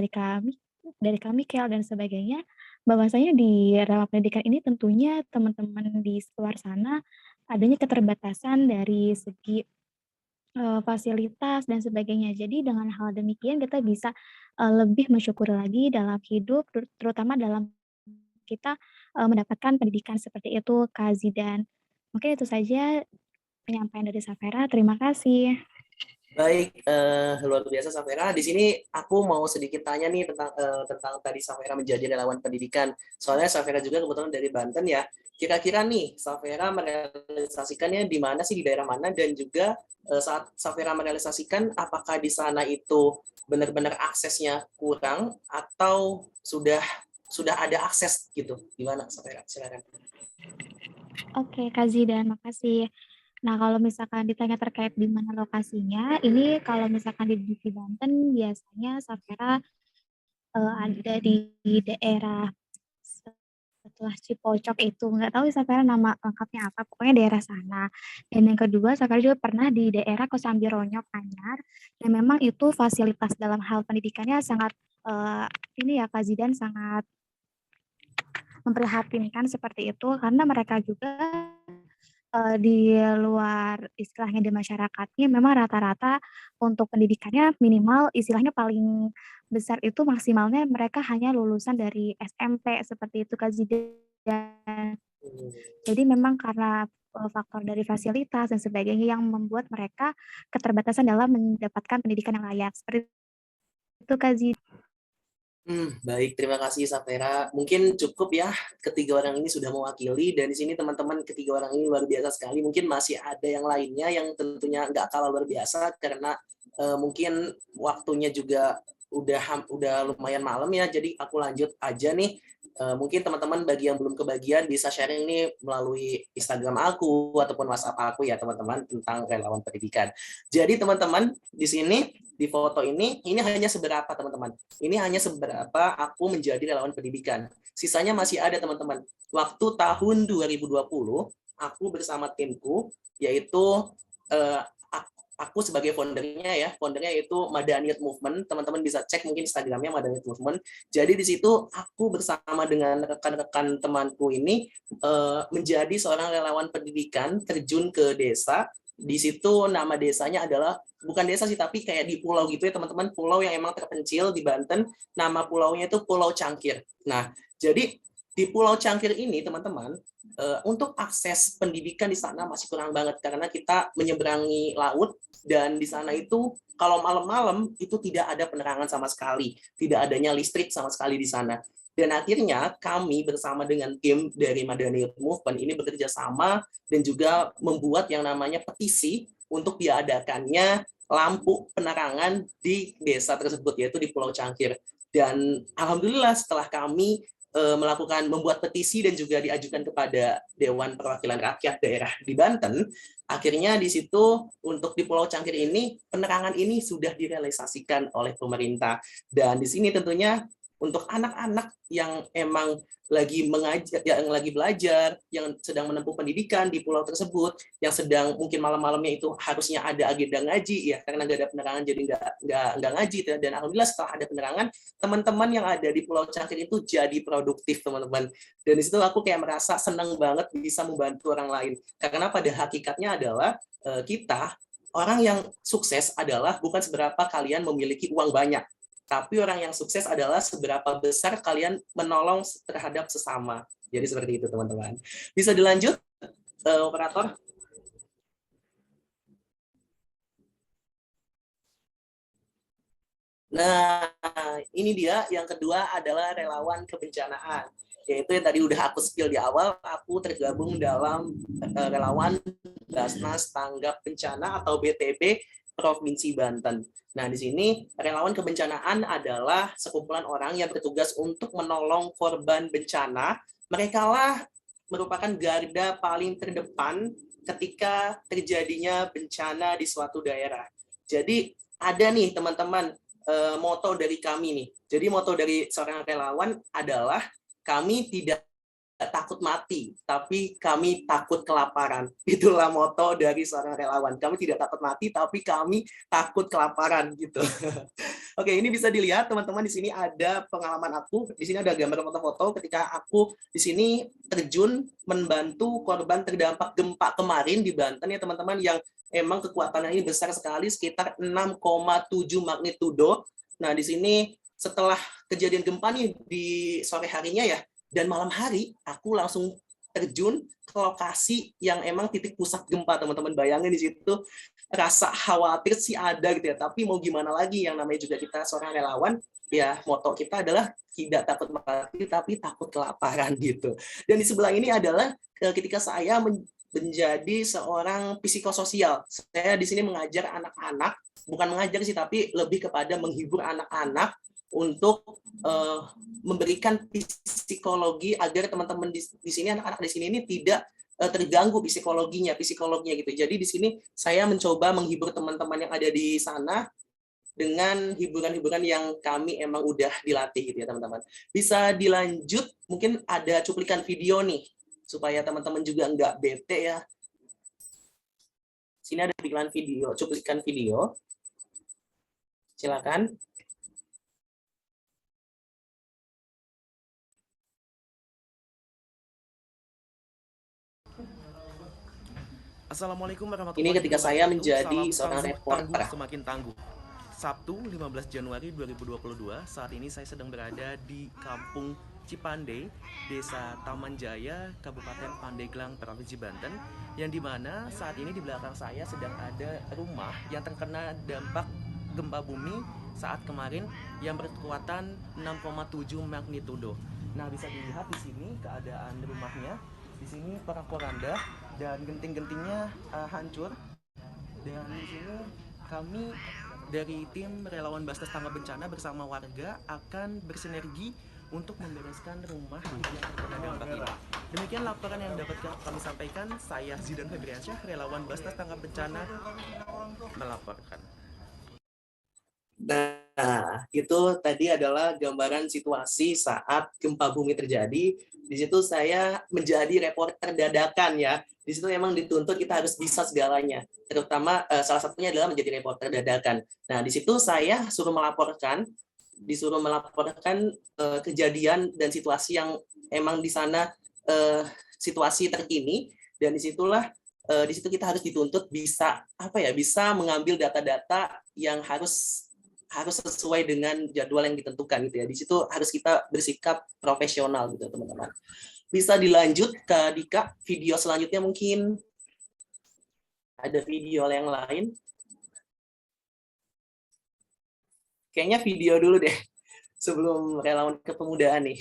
Speaker 11: dari kami Kel dan sebagainya, bahwasanya di relawan pendidikan ini tentunya teman-teman di luar sana adanya keterbatasan dari segi fasilitas dan sebagainya. Jadi dengan hal demikian kita bisa lebih mensyukuri lagi dalam hidup, terutama dalam kita mendapatkan pendidikan seperti itu, Kak Zidan. Mungkin itu saja penyampaian dari Safera. Terima kasih.
Speaker 2: Baik, luar biasa Safera. Di sini aku mau sedikit tanya nih tentang tadi Safera menjadi relawan pendidikan. Soalnya Safera juga kebetulan dari Banten ya. Kira-kira nih Safera merealisasikannya di mana sih, di daerah mana, dan juga saat Safera merealisasikan apakah di sana itu benar-benar aksesnya kurang atau sudah ada akses gitu. Gimana Safera? Silakan.
Speaker 11: Oke, Kak Zidan, makasih. Nah, kalau misalkan ditanya terkait di mana lokasinya, ini kalau misalkan di Banten biasanya Safera ada di daerah setelah Cipocok itu, nggak tahu Safera nama lengkapnya apa, pokoknya daerah sana. Dan yang kedua, Safera juga pernah di daerah Kosambi Ronyok, Anyar, dan memang itu fasilitas dalam hal pendidikannya sangat ini ya Kak Zidan, sangat memprihatinkan seperti itu, karena mereka juga di luar istilahnya di masyarakatnya memang rata-rata untuk pendidikannya minimal istilahnya paling besar itu maksimalnya mereka hanya lulusan dari SMP seperti itu Kak Zidan. Jadi memang karena faktor dari fasilitas dan sebagainya yang membuat mereka keterbatasan dalam mendapatkan pendidikan yang layak. Seperti itu Kak Zidan.
Speaker 2: Baik, terima kasih Safera. Mungkin cukup ya, ketiga orang ini sudah mewakili, dan di sini teman-teman ketiga orang ini luar biasa sekali. Mungkin masih ada yang lainnya yang tentunya nggak kalah luar biasa, karena mungkin waktunya juga udah lumayan malam ya, jadi aku lanjut aja nih. Mungkin teman-teman bagi yang belum kebagian bisa sharing nih melalui Instagram aku ataupun WhatsApp aku ya teman-teman tentang relawan pendidikan. Jadi teman-teman di sini di foto ini hanya seberapa teman-teman. Ini hanya seberapa aku menjadi relawan pendidikan. Sisanya masih ada teman-teman. Waktu tahun 2020 aku bersama timku yaitu aku sebagai foundernya yaitu Madaniyat Movement. Teman-teman bisa cek mungkin Instagramnya Madaniyat Movement. Jadi di situ aku bersama dengan rekan-rekan temanku ini menjadi seorang relawan pendidikan terjun ke desa. Di situ nama desanya adalah bukan desa sih tapi kayak di pulau gitu ya teman-teman, pulau yang emang terpencil di Banten. Nama pulaunya itu Pulau Cangkir. Nah, jadi di Pulau Cangkir ini teman-teman untuk akses pendidikan di sana masih kurang banget karena kita menyeberangi laut dan di sana itu kalau malam-malam itu tidak ada penerangan sama sekali, tidak adanya listrik sama sekali di sana. Dan akhirnya kami bersama dengan tim dari Madaniyat Movement ini bekerja sama dan juga membuat yang namanya petisi untuk diadakannya lampu penerangan di desa tersebut yaitu di Pulau Cangkir. Dan alhamdulillah setelah kami membuat petisi dan juga diajukan kepada Dewan Perwakilan Rakyat Daerah di Banten, akhirnya di situ untuk di Pulau Cangkir ini penerangan ini sudah direalisasikan oleh pemerintah. Dan di sini tentunya untuk anak-anak yang emang lagi mengajar, yang lagi belajar, yang sedang menempuh pendidikan di pulau tersebut, yang sedang mungkin malam-malamnya itu harusnya ada agenda ngaji ya, karena nggak ada penerangan jadi nggak ngaji. Dan alhamdulillah setelah ada penerangan, teman-teman yang ada di Pulau Cangkir itu jadi produktif teman-teman. Dan di situ aku kayak merasa senang banget bisa membantu orang lain, karena pada hakikatnya adalah kita orang yang sukses adalah bukan seberapa kalian memiliki uang banyak, tapi orang yang sukses adalah seberapa besar kalian menolong terhadap sesama. Jadi seperti itu teman-teman. Bisa dilanjut, operator? Nah, ini dia yang kedua adalah relawan kebencanaan. Yaitu yang tadi udah aku spill di awal, aku tergabung dalam relawan Basnas Tanggap Bencana atau BTB Provinsi Banten. Nah, di sini relawan kebencanaan adalah sekumpulan orang yang bertugas untuk menolong korban bencana. Mereka lah merupakan garda paling terdepan ketika terjadinya bencana di suatu daerah. Jadi ada nih teman-teman moto dari kami nih. Jadi moto dari seorang relawan adalah kami tidak takut mati, tapi kami takut kelaparan. Itulah moto dari seorang relawan. Kami tidak takut mati, tapi kami takut kelaparan gitu. Oke, ini bisa dilihat teman-teman di sini ada pengalaman aku. Di sini ada gambar foto-foto ketika aku di sini terjun membantu korban terdampak gempa kemarin di Banten ya teman-teman, yang emang kekuatannya ini besar sekali, sekitar 6,7 magnitudo. Nah, di sini setelah kejadian gempa nih di sore harinya ya, dan malam hari aku langsung terjun ke lokasi yang emang titik pusat gempa, teman-teman. Bayangin di situ rasa khawatir sih ada gitu ya, tapi mau gimana lagi, yang namanya juga kita seorang relawan, ya moto kita adalah tidak takut mati tapi takut kelaparan gitu. Dan di sebelah ini adalah ketika saya menjadi seorang psikososial. Saya di sini mengajar anak-anak, bukan mengajar sih, tapi lebih kepada menghibur anak-anak untuk memberikan psikologi agar teman-teman di sini, anak-anak di sini ini tidak terganggu psikologinya gitu. Jadi di sini saya mencoba menghibur teman-teman yang ada di sana dengan hiburan-hiburan yang kami emang udah dilatih gitu ya teman-teman. Bisa dilanjut, mungkin ada cuplikan video nih supaya teman-teman juga nggak bete ya. Sini ada cuplikan video. Silakan.
Speaker 12: Assalamualaikum warahmatullahi
Speaker 2: Ini ketika saya
Speaker 12: wabarakatuh.
Speaker 2: menjadi
Speaker 12: Salam
Speaker 2: seorang
Speaker 12: tangguh,
Speaker 2: reporter.
Speaker 12: semakin tangguh. Sabtu 15 Januari 2022, saat ini saya sedang berada di Kampung Cipandei, Desa Taman Jaya, Kabupaten Pandeglang, Provinsi Banten, yang dimana saat ini di belakang saya sedang ada rumah yang terkena dampak gempa bumi saat kemarin yang berkekuatan 6,7 magnitudo. Nah, bisa dilihat di sini keadaan rumahnya. Di sini porak-poranda dan genting-gentingnya hancur. Dan di sini kami dari tim relawan Basnas Tangga Bencana bersama warga akan bersinergi untuk membereskan rumah yang terkena dampak ini. Demikian laporan yang dapat kami sampaikan. Saya Zidan Febriansyah, relawan Basnas Tangga Bencana melaporkan.
Speaker 2: Nah, itu tadi adalah gambaran situasi saat gempa bumi terjadi. Di situ saya menjadi reporter dadakan ya. Di situ memang dituntut kita harus bisa segalanya. Terutama salah satunya adalah menjadi reporter dadakan. Nah, di situ saya disuruh melaporkan kejadian dan situasi yang emang di sana situasi terkini, dan disitulah di situ kita harus dituntut bisa bisa mengambil data-data yang harus sesuai dengan jadwal yang ditentukan gitu ya. Di situ harus kita bersikap profesional gitu teman-teman. Bisa dilanjut ke Dika, video selanjutnya mungkin ada video yang lain. Kayaknya video dulu deh sebelum relawan kepemudaan nih.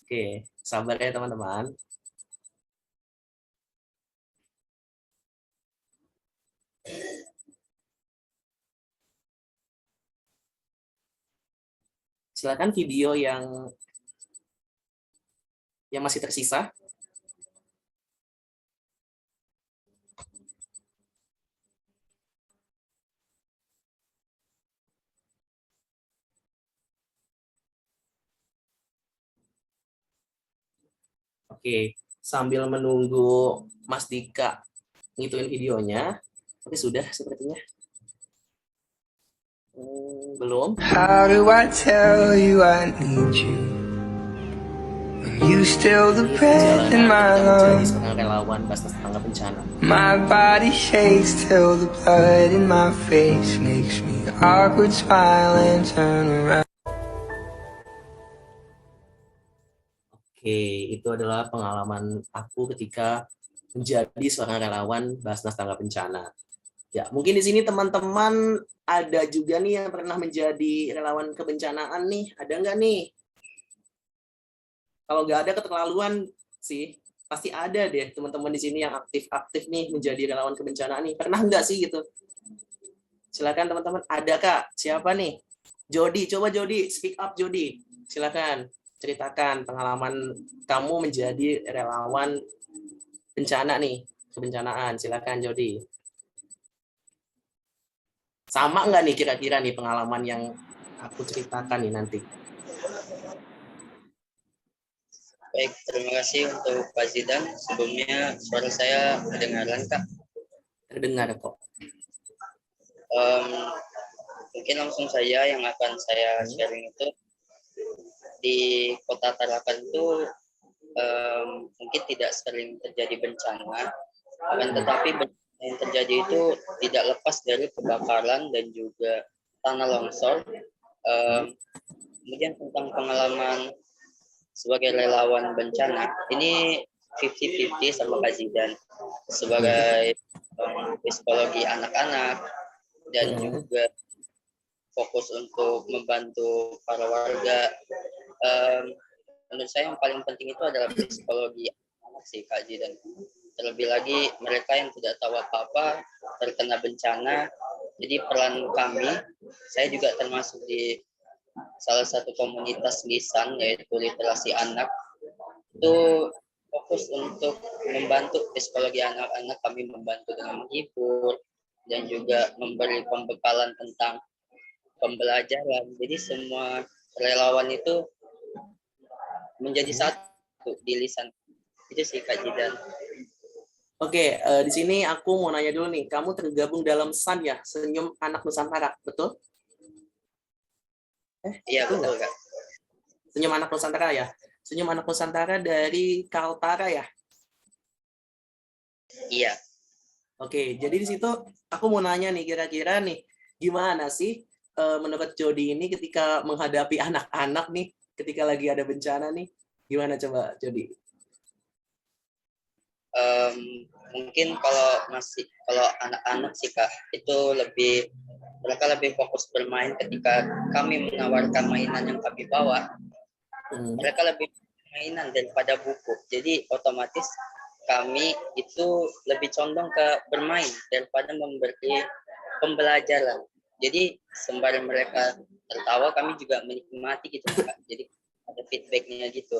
Speaker 2: Oke, sabar ya teman-teman. Silakan video yang masih tersisa. Oke, sambil menunggu Mas Dika ngituin videonya. Oke, sudah sepertinya. Belum.
Speaker 13: How do I tell you I need you? When you still the breath in my lungs.
Speaker 2: Relawan Basnas Tangga Bencana.
Speaker 13: My body shakes till the blood in my face makes me awkward smile and turn around.
Speaker 2: Oke, itu adalah pengalaman aku ketika menjadi seorang relawan Basnas Tangga Bencana. Ya, mungkin di sini teman-teman ada juga nih yang pernah menjadi relawan kebencanaan nih. Ada nggak nih? Kalau nggak ada keterlaluan sih, pasti ada deh teman-teman di sini yang aktif-aktif nih menjadi relawan kebencanaan nih. Pernah nggak sih gitu? Silakan teman-teman. Ada Kak? Siapa nih? Jody, coba Jody, speak up Jody. Silakan ceritakan pengalaman kamu menjadi relawan bencana nih, kebencanaan. Silakan Jody. Sama nggak nih kira-kira nih pengalaman yang aku ceritakan nih nanti?
Speaker 14: Baik, terima kasih untuk Pak Zidan. Sebelumnya suara saya kedengaran, Kak?
Speaker 2: Terdengar kok.
Speaker 14: Mungkin langsung saya yang akan saya sharing itu. Di Kota Tarakan itu mungkin tidak sering terjadi bencana, tetapi yang terjadi itu tidak lepas dari kebakaran dan juga tanah longsor. Kemudian tentang pengalaman sebagai relawan bencana ini 50-50 sama Kak Zidan sebagai psikologi anak-anak dan juga fokus untuk membantu para warga. Menurut saya yang paling penting itu adalah psikologi anak sih Kak Zidan. Terlebih lagi mereka yang tidak tahu apa-apa terkena bencana. Jadi peran kami, saya juga termasuk di salah satu komunitas lisan yaitu literasi anak. Itu fokus untuk membantu psikologi anak-anak, kami membantu dengan menghibur dan juga memberi pembekalan tentang pembelajaran. Jadi semua relawan itu menjadi satu di lisan. Itu sih Kak Jidan.
Speaker 2: Oke, di sini aku mau nanya dulu nih, kamu tergabung dalam SAN ya, Senyum Anak Nusantara, betul?
Speaker 14: Iya, betul Kak.
Speaker 2: Senyum Anak Nusantara ya? Senyum Anak Nusantara dari Kaltara ya?
Speaker 14: Iya.
Speaker 2: Oke, jadi di situ aku mau nanya nih, kira-kira nih, gimana sih menurut Jody ini ketika menghadapi anak-anak nih, ketika lagi ada bencana nih, gimana coba Jody?
Speaker 14: Mungkin kalau anak-anak sih Kak, itu mereka lebih fokus bermain. Ketika kami menawarkan mainan yang kami bawa, mereka lebih mainan daripada buku. Jadi otomatis kami itu lebih condong ke bermain daripada memberi pembelajaran. Jadi sembari mereka tertawa, kami juga menikmati gitu Kak. Jadi ada feedbacknya gitu.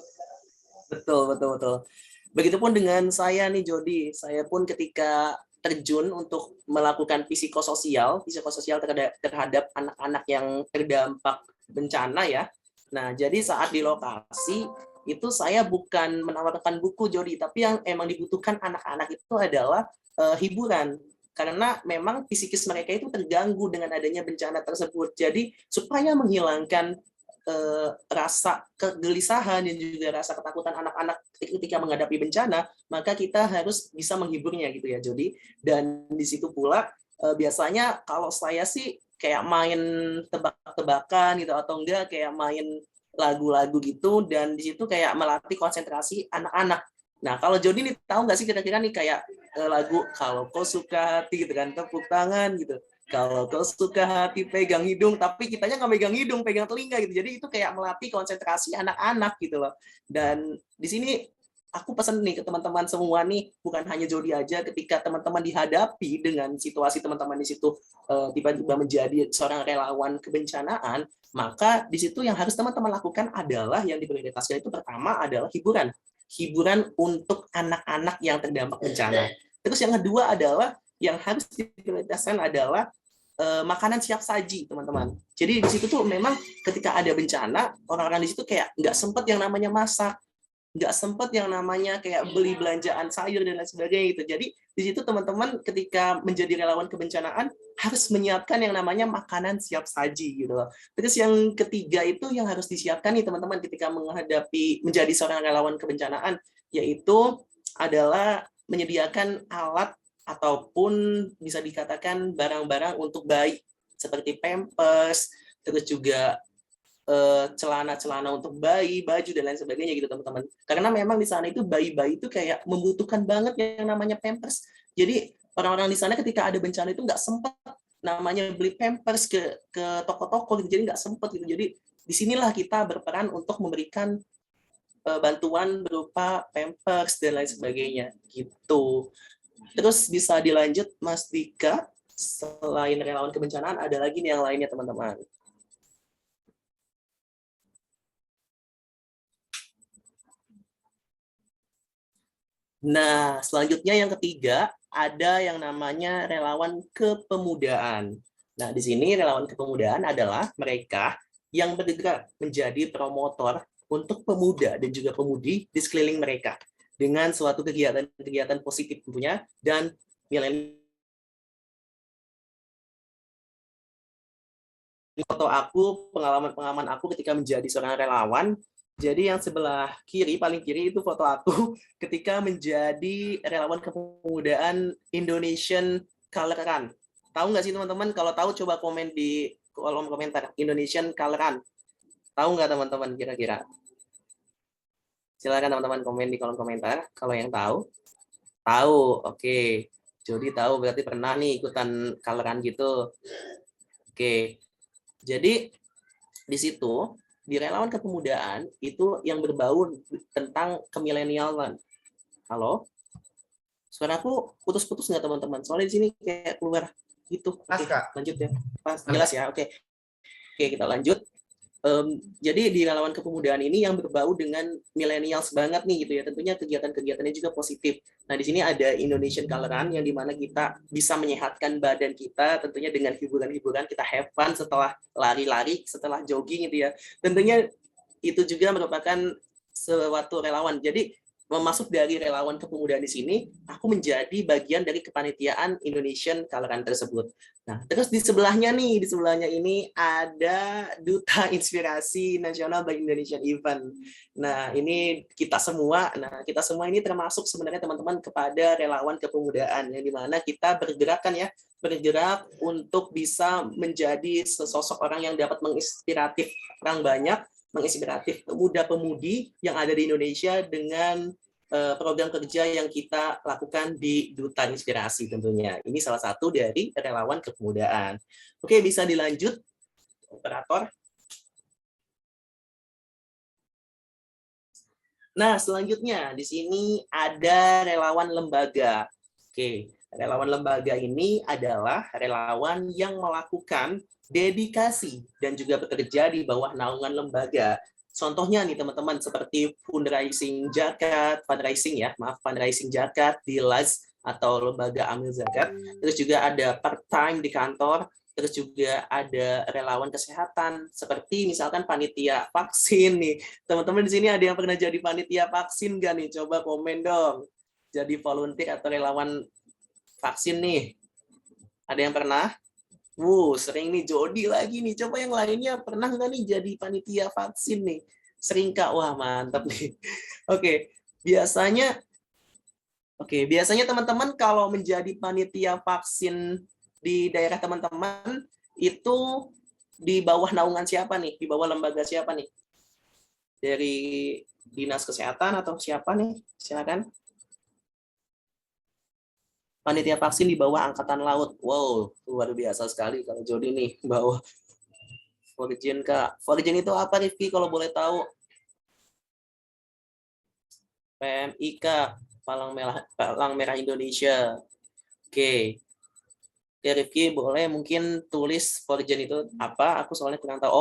Speaker 2: Betul. Begitupun dengan saya nih Jody, saya pun ketika terjun untuk melakukan psikososial terhadap anak-anak yang terdampak bencana ya. Nah, jadi saat di lokasi itu saya bukan menawarkan buku Jody, tapi yang emang dibutuhkan anak-anak itu adalah hiburan. Karena memang psikis mereka itu terganggu dengan adanya bencana tersebut. Jadi supaya menghilangkan rasa kegelisahan dan juga rasa ketakutan anak-anak ketika menghadapi bencana, maka kita harus bisa menghiburnya gitu ya Jody. Dan di situ pula biasanya kalau saya sih kayak main tebak-tebakan gitu atau enggak kayak main lagu-lagu gitu, dan di situ kayak melatih konsentrasi anak-anak. Nah, kalau Jody nih tahu nggak sih kira-kira nih kayak lagu kalau kau suka hati gitu kan, tepuk tangan gitu. Kalau kau suka hati pegang hidung, tapi kitanya nggak pegang hidung, pegang telinga gitu. Jadi itu kayak melatih konsentrasi anak-anak gitu loh. Dan di sini aku pesan nih ke teman-teman semua nih, bukan hanya Jody aja, ketika teman-teman dihadapi dengan situasi teman-teman di situ tiba-tiba menjadi seorang relawan kebencanaan, maka di situ yang harus teman-teman lakukan adalah yang diprioritaskan itu pertama adalah hiburan untuk anak-anak yang terdampak bencana. Terus yang kedua adalah yang harus diprioritaskan adalah makanan siap saji, teman-teman. Jadi di situ tuh memang ketika ada bencana, orang-orang di situ kayak nggak sempat yang namanya masak, nggak sempat yang namanya kayak beli belanjaan sayur dan lain sebagainya gitu. Jadi di situ teman-teman ketika menjadi relawan kebencanaan harus menyiapkan yang namanya makanan siap saji gitu loh. Terus yang ketiga itu yang harus disiapkan nih teman-teman ketika menjadi seorang relawan kebencanaan, yaitu adalah menyediakan alat ataupun bisa dikatakan barang-barang untuk bayi seperti pampers, terus juga celana-celana untuk bayi, baju dan lain sebagainya gitu teman-teman. Karena memang di sana itu bayi-bayi itu kayak membutuhkan banget yang namanya pampers. Jadi orang-orang di sana ketika ada bencana itu nggak sempat namanya beli pampers ke toko-toko gitu, jadi nggak sempat gitu. Jadi disinilah kita berperan untuk memberikan bantuan berupa pampers dan lain sebagainya gitu. Terus bisa dilanjut Mas Dika, selain relawan kebencanaan ada lagi nih yang lainnya teman-teman. Nah, selanjutnya yang ketiga ada yang namanya relawan kepemudaan. Nah, di sini relawan kepemudaan adalah mereka yang bergerak menjadi promotor untuk pemuda dan juga pemudi di sekeliling mereka dengan suatu kegiatan-kegiatan positif tentunya dan nilai. Foto aku, pengalaman aku ketika menjadi seorang relawan. Jadi yang sebelah kiri, paling kiri itu foto aku ketika menjadi relawan kepemudaan Indonesian Color Run. Tahu nggak sih teman-teman? Kalau tahu coba komen di kolom komentar. Indonesian Color Run. Tahu nggak teman-teman kira-kira? Silakan teman-teman komen di kolom komentar kalau yang tahu. Tahu, oke. Jody tahu berarti pernah nih ikutan coloran gitu. Oke. Jadi di situ di relawan kepemudaan itu yang berbau tentang kemilenialan. Halo? Suaraku putus-putus nggak teman-teman? Soalnya di sini kayak keluar gitu. Oke, lanjut ya. Pas jelas ya. Oke. Oke, kita lanjut. Jadi di relawan kepemudaan ini yang berbau dengan milenial banget nih gitu ya. Tentunya kegiatan-kegiatannya juga positif. Nah, di sini ada Indonesian Coloran yang dimana kita bisa menyehatkan badan kita tentunya dengan hiburan-hiburan, kita have fun setelah lari-lari, setelah jogging gitu ya. Tentunya itu juga merupakan suatu relawan. Jadi masuk dari relawan kepemudaan di sini, aku menjadi bagian dari kepanitiaan Indonesian Coloran tersebut. Nah, terus di sebelahnya ini ada Duta Inspirasi Nasional bagi Indonesian Event. Nah, ini kita semua ini termasuk sebenarnya teman-teman kepada relawan kepemudaan yang dimana kita bergerak untuk bisa menjadi sesosok orang yang dapat menginspiratif orang banyak, menginspiratif pemuda-pemudi yang ada di Indonesia dengan program kerja yang kita lakukan di Duta Inspirasi tentunya. Ini salah satu dari relawan kepemudaan. Oke, bisa dilanjut, operator. Nah, selanjutnya di sini ada relawan lembaga. Oke, relawan lembaga ini adalah relawan yang melakukan dedikasi dan juga bekerja di bawah naungan lembaga. Contohnya nih teman-teman seperti fundraising zakat di LAS atau Lembaga Amil Zakat. Terus juga ada part-time di kantor. Terus juga ada relawan kesehatan seperti misalkan panitia vaksin nih. Teman-teman di sini ada yang pernah jadi panitia vaksin nggak nih? Coba komen dong. Jadi volunteer atau relawan vaksin nih. Ada yang pernah? Sering nih Jody lagi nih. Coba yang lainnya pernah nggak nih jadi panitia vaksin nih? Sering Kak. Wah, mantap nih. Oke, biasanya teman-teman kalau menjadi panitia vaksin di daerah teman-teman itu di bawah naungan siapa nih? Di bawah lembaga siapa nih? Dari Dinas Kesehatan atau siapa nih? Silakan. Panitia vaksin di bawah Angkatan Laut. Wow, luar biasa sekali kalau Jody nih bawah Forjen Kak. Forjen itu apa Rifki kalau boleh tahu? PMIK, Palang Merah Indonesia. Oke. Oke Rifki, boleh mungkin tulis Forjen itu apa? Aku soalnya kurang tahu.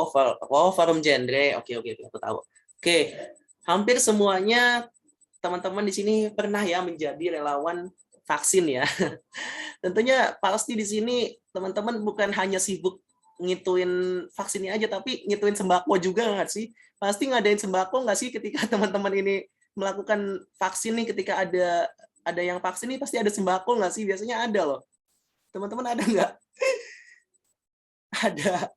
Speaker 2: Forum Genre. Oke, aku tahu. Oke. Hampir semuanya teman-teman di sini pernah ya menjadi relawan vaksin ya. Tentunya pasti di sini teman-teman bukan hanya sibuk ngituin vaksinnya aja, tapi ngituin sembako juga nggak sih? Pasti ngadain sembako nggak sih ketika teman-teman ini melakukan vaksin nih, ketika ada yang vaksin nih pasti ada sembako nggak sih? Biasanya ada loh. Teman-teman ada nggak? Ada.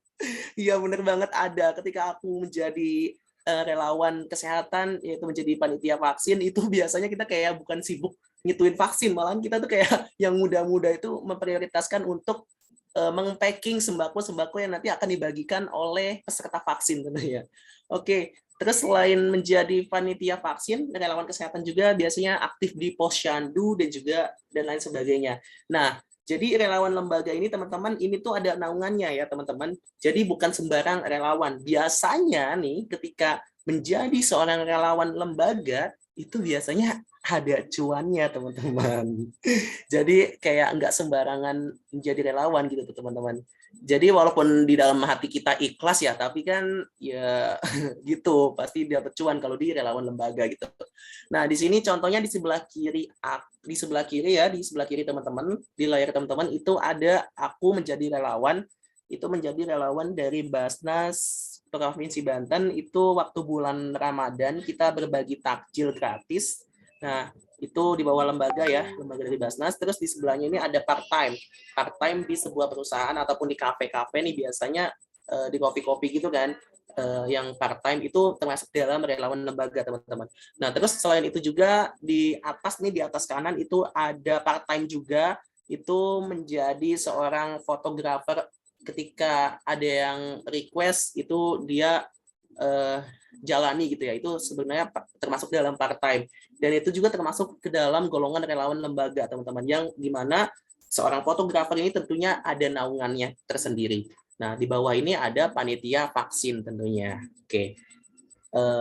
Speaker 2: Iya bener banget ada. Ketika aku menjadi relawan kesehatan, yaitu menjadi panitia vaksin, itu biasanya kita kayak bukan sibuk ngituin vaksin, malahan kita tuh kayak yang muda-muda itu memprioritaskan untuk meng-packing sembako-sembako yang nanti akan dibagikan oleh peserta vaksin tentunya. Oke, terus selain menjadi panitia vaksin, relawan kesehatan juga biasanya aktif di posyandu dan lain sebagainya. Nah, jadi relawan lembaga ini teman-teman, ini tuh ada naungannya ya teman-teman. Jadi bukan sembarang relawan. Biasanya nih ketika menjadi seorang relawan lembaga, itu biasanya ada cuannya teman-teman. Jadi kayak nggak sembarangan menjadi relawan gitu teman-teman. Jadi walaupun di dalam hati kita ikhlas ya, tapi kan ya gitu pasti dapat cuan kalau di relawan lembaga gitu. Nah di sini contohnya di sebelah kiri teman-teman, di layar teman-teman itu ada aku menjadi relawan. Itu menjadi relawan dari Basnas Provinsi Banten. Itu waktu bulan Ramadan kita berbagi takjil gratis. Nah, itu di bawah lembaga ya, lembaga dari Basnas. Terus di sebelahnya ini ada part-time di sebuah perusahaan ataupun di kafe-kafe nih biasanya di kopi-kopi gitu kan. Yang part-time itu termasuk dalam relawan lembaga teman-teman. Nah, terus selain itu juga di atas kanan itu ada part-time juga, itu menjadi seorang fotografer. Ketika ada yang request itu dia jalani gitu ya, itu sebenarnya termasuk dalam part-time. Dan itu juga termasuk ke dalam golongan relawan lembaga, teman-teman, yang dimana seorang fotografer ini tentunya ada naungannya tersendiri. Nah, di bawah ini ada panitia vaksin tentunya. Oke,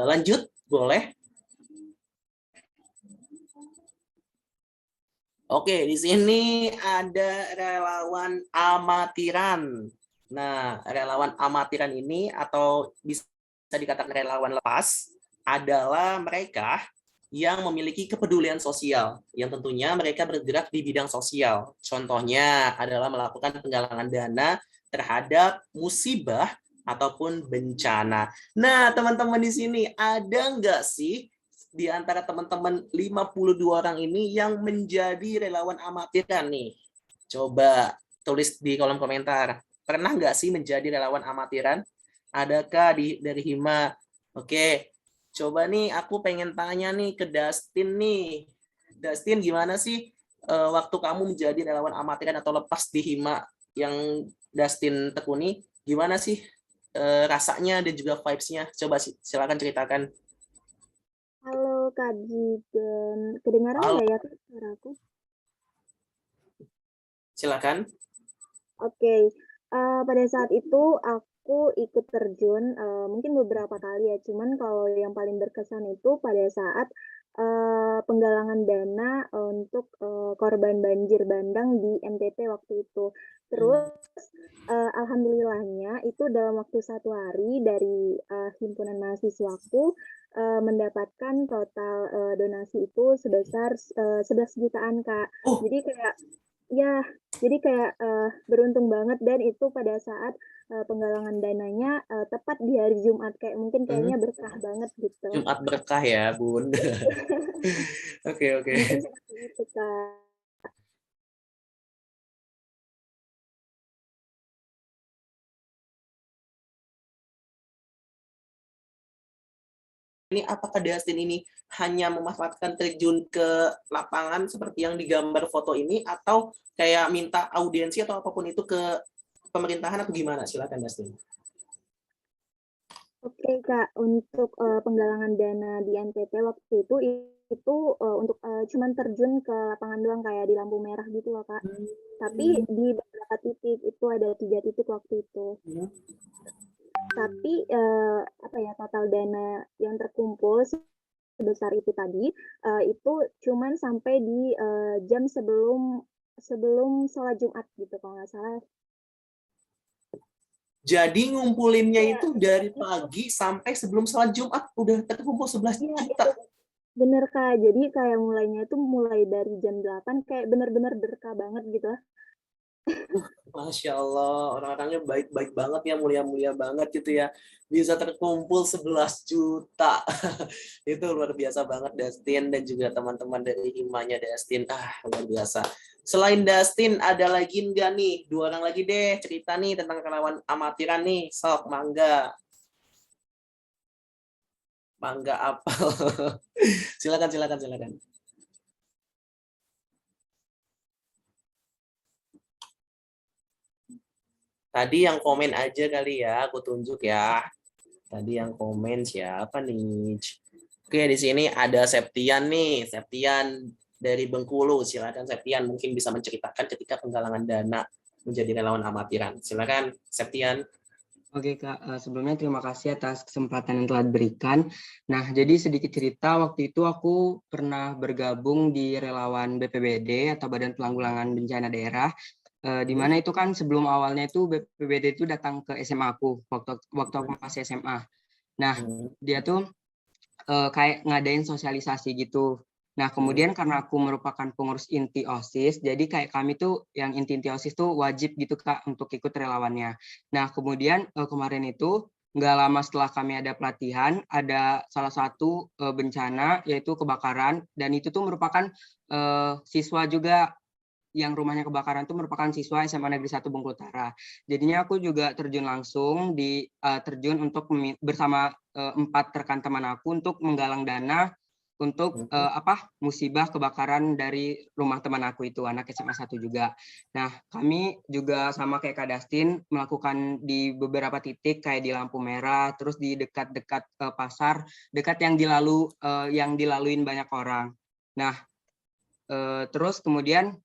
Speaker 2: lanjut, boleh. Oke, di sini ada relawan amatiran. Nah, relawan amatiran ini atau bisa dikatakan relawan lepas adalah mereka yang memiliki kepedulian sosial, yang tentunya mereka bergerak di bidang sosial. Contohnya adalah melakukan penggalangan dana terhadap musibah ataupun bencana. Nah, teman-teman di sini ada nggak sih di antara teman-teman 52 orang ini yang menjadi relawan amatiran nih? Coba tulis di kolom komentar. Pernah nggak sih menjadi relawan amatiran? Adakah dari Hima? Oke, coba nih aku pengen tanya nih ke Dustin nih. Dustin, gimana sih waktu kamu menjadi relawan amatiran atau lepas di Hima yang Dustin tekuni? Gimana sih rasanya dan juga vibes-nya? Coba silakan ceritakan.
Speaker 15: Halo Kak Jidan, kedengaran nggak ya Kak suara aku?
Speaker 2: Silakan.
Speaker 15: Oke, pada saat itu aku ikut terjun mungkin beberapa kali ya, cuman kalau yang paling berkesan itu pada saat penggalangan dana untuk korban banjir bandang di NTT waktu itu. Terus alhamdulillahnya itu dalam waktu 1 hari dari himpunan mahasiswaku mendapatkan total donasi itu sebesar 11 jutaan Kak. Jadi kayak ya, jadi kayak beruntung banget, dan itu pada saat penggalangan dananya tepat di hari Jumat, kayak mungkin kayaknya berkah banget gitu.
Speaker 2: Jumat berkah ya, Bun. Oke.
Speaker 15: Mungkin seperti itu Kak.
Speaker 2: Ini apakah Dustin ini hanya memanfaatkan terjun ke lapangan seperti yang digambar foto ini, atau kayak minta audiensi atau apapun itu ke pemerintahan, atau gimana? Silakan Dustin.
Speaker 15: Oke Kak, untuk penggalangan dana di NTT waktu itu untuk cuman terjun ke lapangan doang, kayak di lampu merah gitu loh Kak. Tapi di beberapa titik, itu ada 3 titik waktu itu. Tapi apa ya, total dana yang terkumpul sebesar itu tadi itu cuman sampai di jam sebelum sholat Jumat gitu kalau nggak salah.
Speaker 2: Jadi ngumpulinnya itu dari pagi sampai sebelum sholat Jumat udah terkumpul 11 juta.
Speaker 15: Bener Kak, jadi kayak mulainya itu mulai dari jam 8, kayak bener-bener berkah banget gitu.
Speaker 2: Masya Allah, orang-orangnya baik-baik banget ya, mulia-mulia banget gitu ya. Bisa terkumpul 11 juta. Itu luar biasa banget Dustin dan juga teman-teman dari himanya Dustin. Luar biasa. Selain Dustin, ada lagi nggak nih? 2 orang lagi deh cerita nih tentang relawan amatiran nih. Sok, mangga. Mangga apal. Silakan. Tadi yang komen aja kali ya, aku tunjuk ya. Tadi yang komen siapa nih? Oke, di sini ada Septian nih. Septian dari Bengkulu. Silakan Septian, mungkin bisa menceritakan ketika penggalangan dana menjadi relawan amatiran. Silakan Septian.
Speaker 16: Oke Kak, sebelumnya terima kasih atas kesempatan yang telah diberikan. Nah, jadi sedikit cerita, waktu itu aku pernah bergabung di relawan BPBD atau Badan Penanggulangan Bencana Daerah. Di mana itu kan sebelum awalnya itu BPBD itu datang ke SMA aku waktu aku masih SMA. Nah, dia tuh kayak ngadain sosialisasi gitu. Nah, kemudian karena aku merupakan pengurus inti OSIS, jadi kayak kami tuh yang inti OSIS tuh wajib gitu Kak untuk ikut relawannya. Nah, kemudian kemarin itu nggak lama setelah kami ada pelatihan, ada salah satu bencana yaitu kebakaran, dan itu tuh merupakan siswa juga yang rumahnya kebakaran itu merupakan siswa SMA Negeri 1 Bengkulu Utara. Jadinya aku juga terjun langsung terjun untuk bersama 4 rekan teman aku untuk menggalang dana untuk musibah kebakaran dari rumah teman aku itu, anak SMA 1 juga. Nah, kami juga sama kayak Kak Dustin melakukan di beberapa titik kayak di lampu merah, terus di dekat-dekat pasar, dekat yang dilaluin banyak orang. Nah, terus kemudian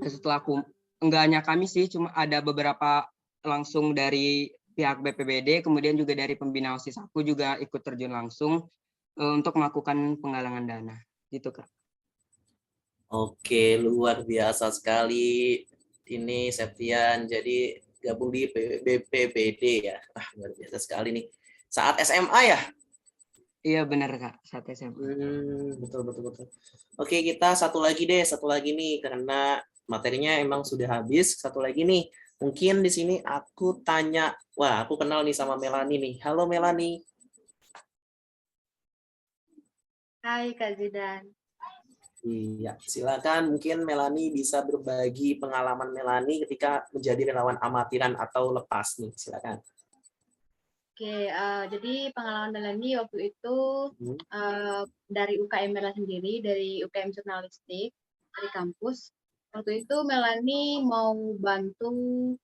Speaker 16: setelah enggak hanya kami sih, cuma ada beberapa langsung dari pihak BPBD, kemudian juga dari pembina OSIS aku juga ikut terjun langsung untuk melakukan penggalangan dana, gitu Kak.
Speaker 2: Oke, luar biasa sekali ini Septian. Jadi gabung di BPBD ya. Luar biasa sekali nih. Saat SMA ya?
Speaker 16: Iya benar Kak, saat SMA.
Speaker 2: Betul. Oke, kita satu lagi nih karena materinya emang sudah habis. Satu lagi nih. Mungkin di sini aku tanya, wah aku kenal nih sama Melani nih. Halo Melani.
Speaker 17: Hai Kak Zidan.
Speaker 2: Iya, silakan mungkin Melani bisa berbagi pengalaman Melani ketika menjadi relawan amatiran atau lepas nih, silakan.
Speaker 17: Oke, jadi pengalaman Melani waktu itu dari UKM Mela sendiri, dari UKM Jurnalistik dari kampus. Waktu itu Melani mau bantu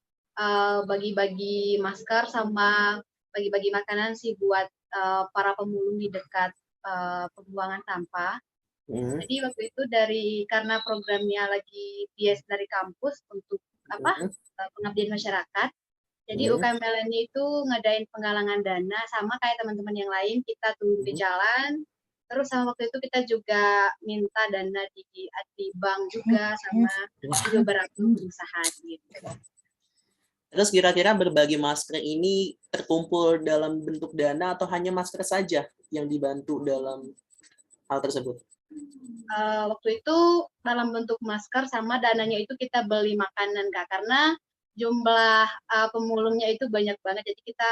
Speaker 17: bagi-bagi masker sama bagi-bagi makanan sih buat para pemulung di dekat pembuangan sampah. Jadi waktu itu karena programnya lagi bias dari kampus untuk pengabdian masyarakat. Jadi UKM Melani itu ngadain penggalangan dana sama kayak teman-teman yang lain, kita turun di jalan. Terus sama waktu itu kita juga minta dana di bank juga sama di beberapa perusahaan gitu.
Speaker 2: Terus kira-kira berbagi masker ini terkumpul dalam bentuk dana atau hanya masker saja yang dibantu dalam hal tersebut?
Speaker 17: Waktu itu dalam bentuk masker sama dananya itu kita beli makanan Kak, karena jumlah pemulungnya itu banyak banget, jadi kita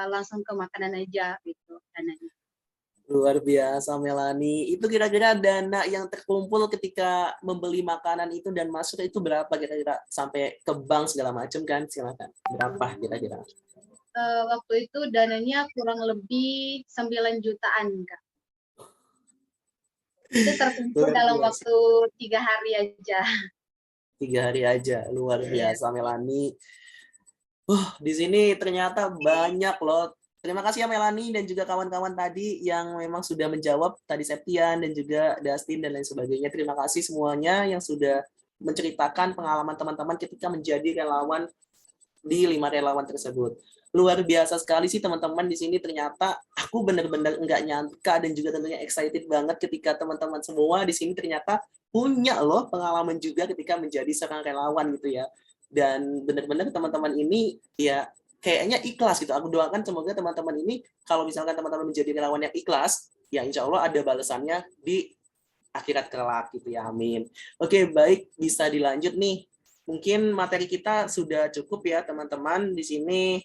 Speaker 17: langsung ke makanan aja gitu dananya.
Speaker 2: Luar biasa Melani. Itu kira-kira dana yang terkumpul ketika membeli makanan itu dan masker itu berapa kira-kira? Sampai ke bank segala macam kan? Silakan. Berapa kira-kira?
Speaker 17: Waktu itu dananya kurang lebih 9 jutaan Kak. Itu terkumpul dalam waktu 3 hari aja.
Speaker 2: 3 hari aja, luar biasa Melani. Di sini ternyata banyak loh. Terima kasih ya Melani dan juga kawan-kawan tadi yang memang sudah menjawab tadi Septian dan juga Dustin dan lain sebagainya. Terima kasih semuanya yang sudah menceritakan pengalaman teman-teman ketika menjadi relawan di 5 relawan tersebut. Luar biasa sekali sih teman-teman di sini, ternyata aku benar-benar nggak nyangka dan juga tentunya excited banget ketika teman-teman semua di sini ternyata punya loh pengalaman juga ketika menjadi seorang relawan gitu ya. Dan benar-benar teman-teman ini ya kayaknya ikhlas gitu. Aku doakan semoga teman-teman ini kalau misalkan teman-teman menjadi relawan yang ikhlas, ya insya Allah ada balasannya di akhirat kelak gitu ya, amin. Oke, baik, bisa dilanjut nih. Mungkin materi kita sudah cukup ya teman-teman. Di sini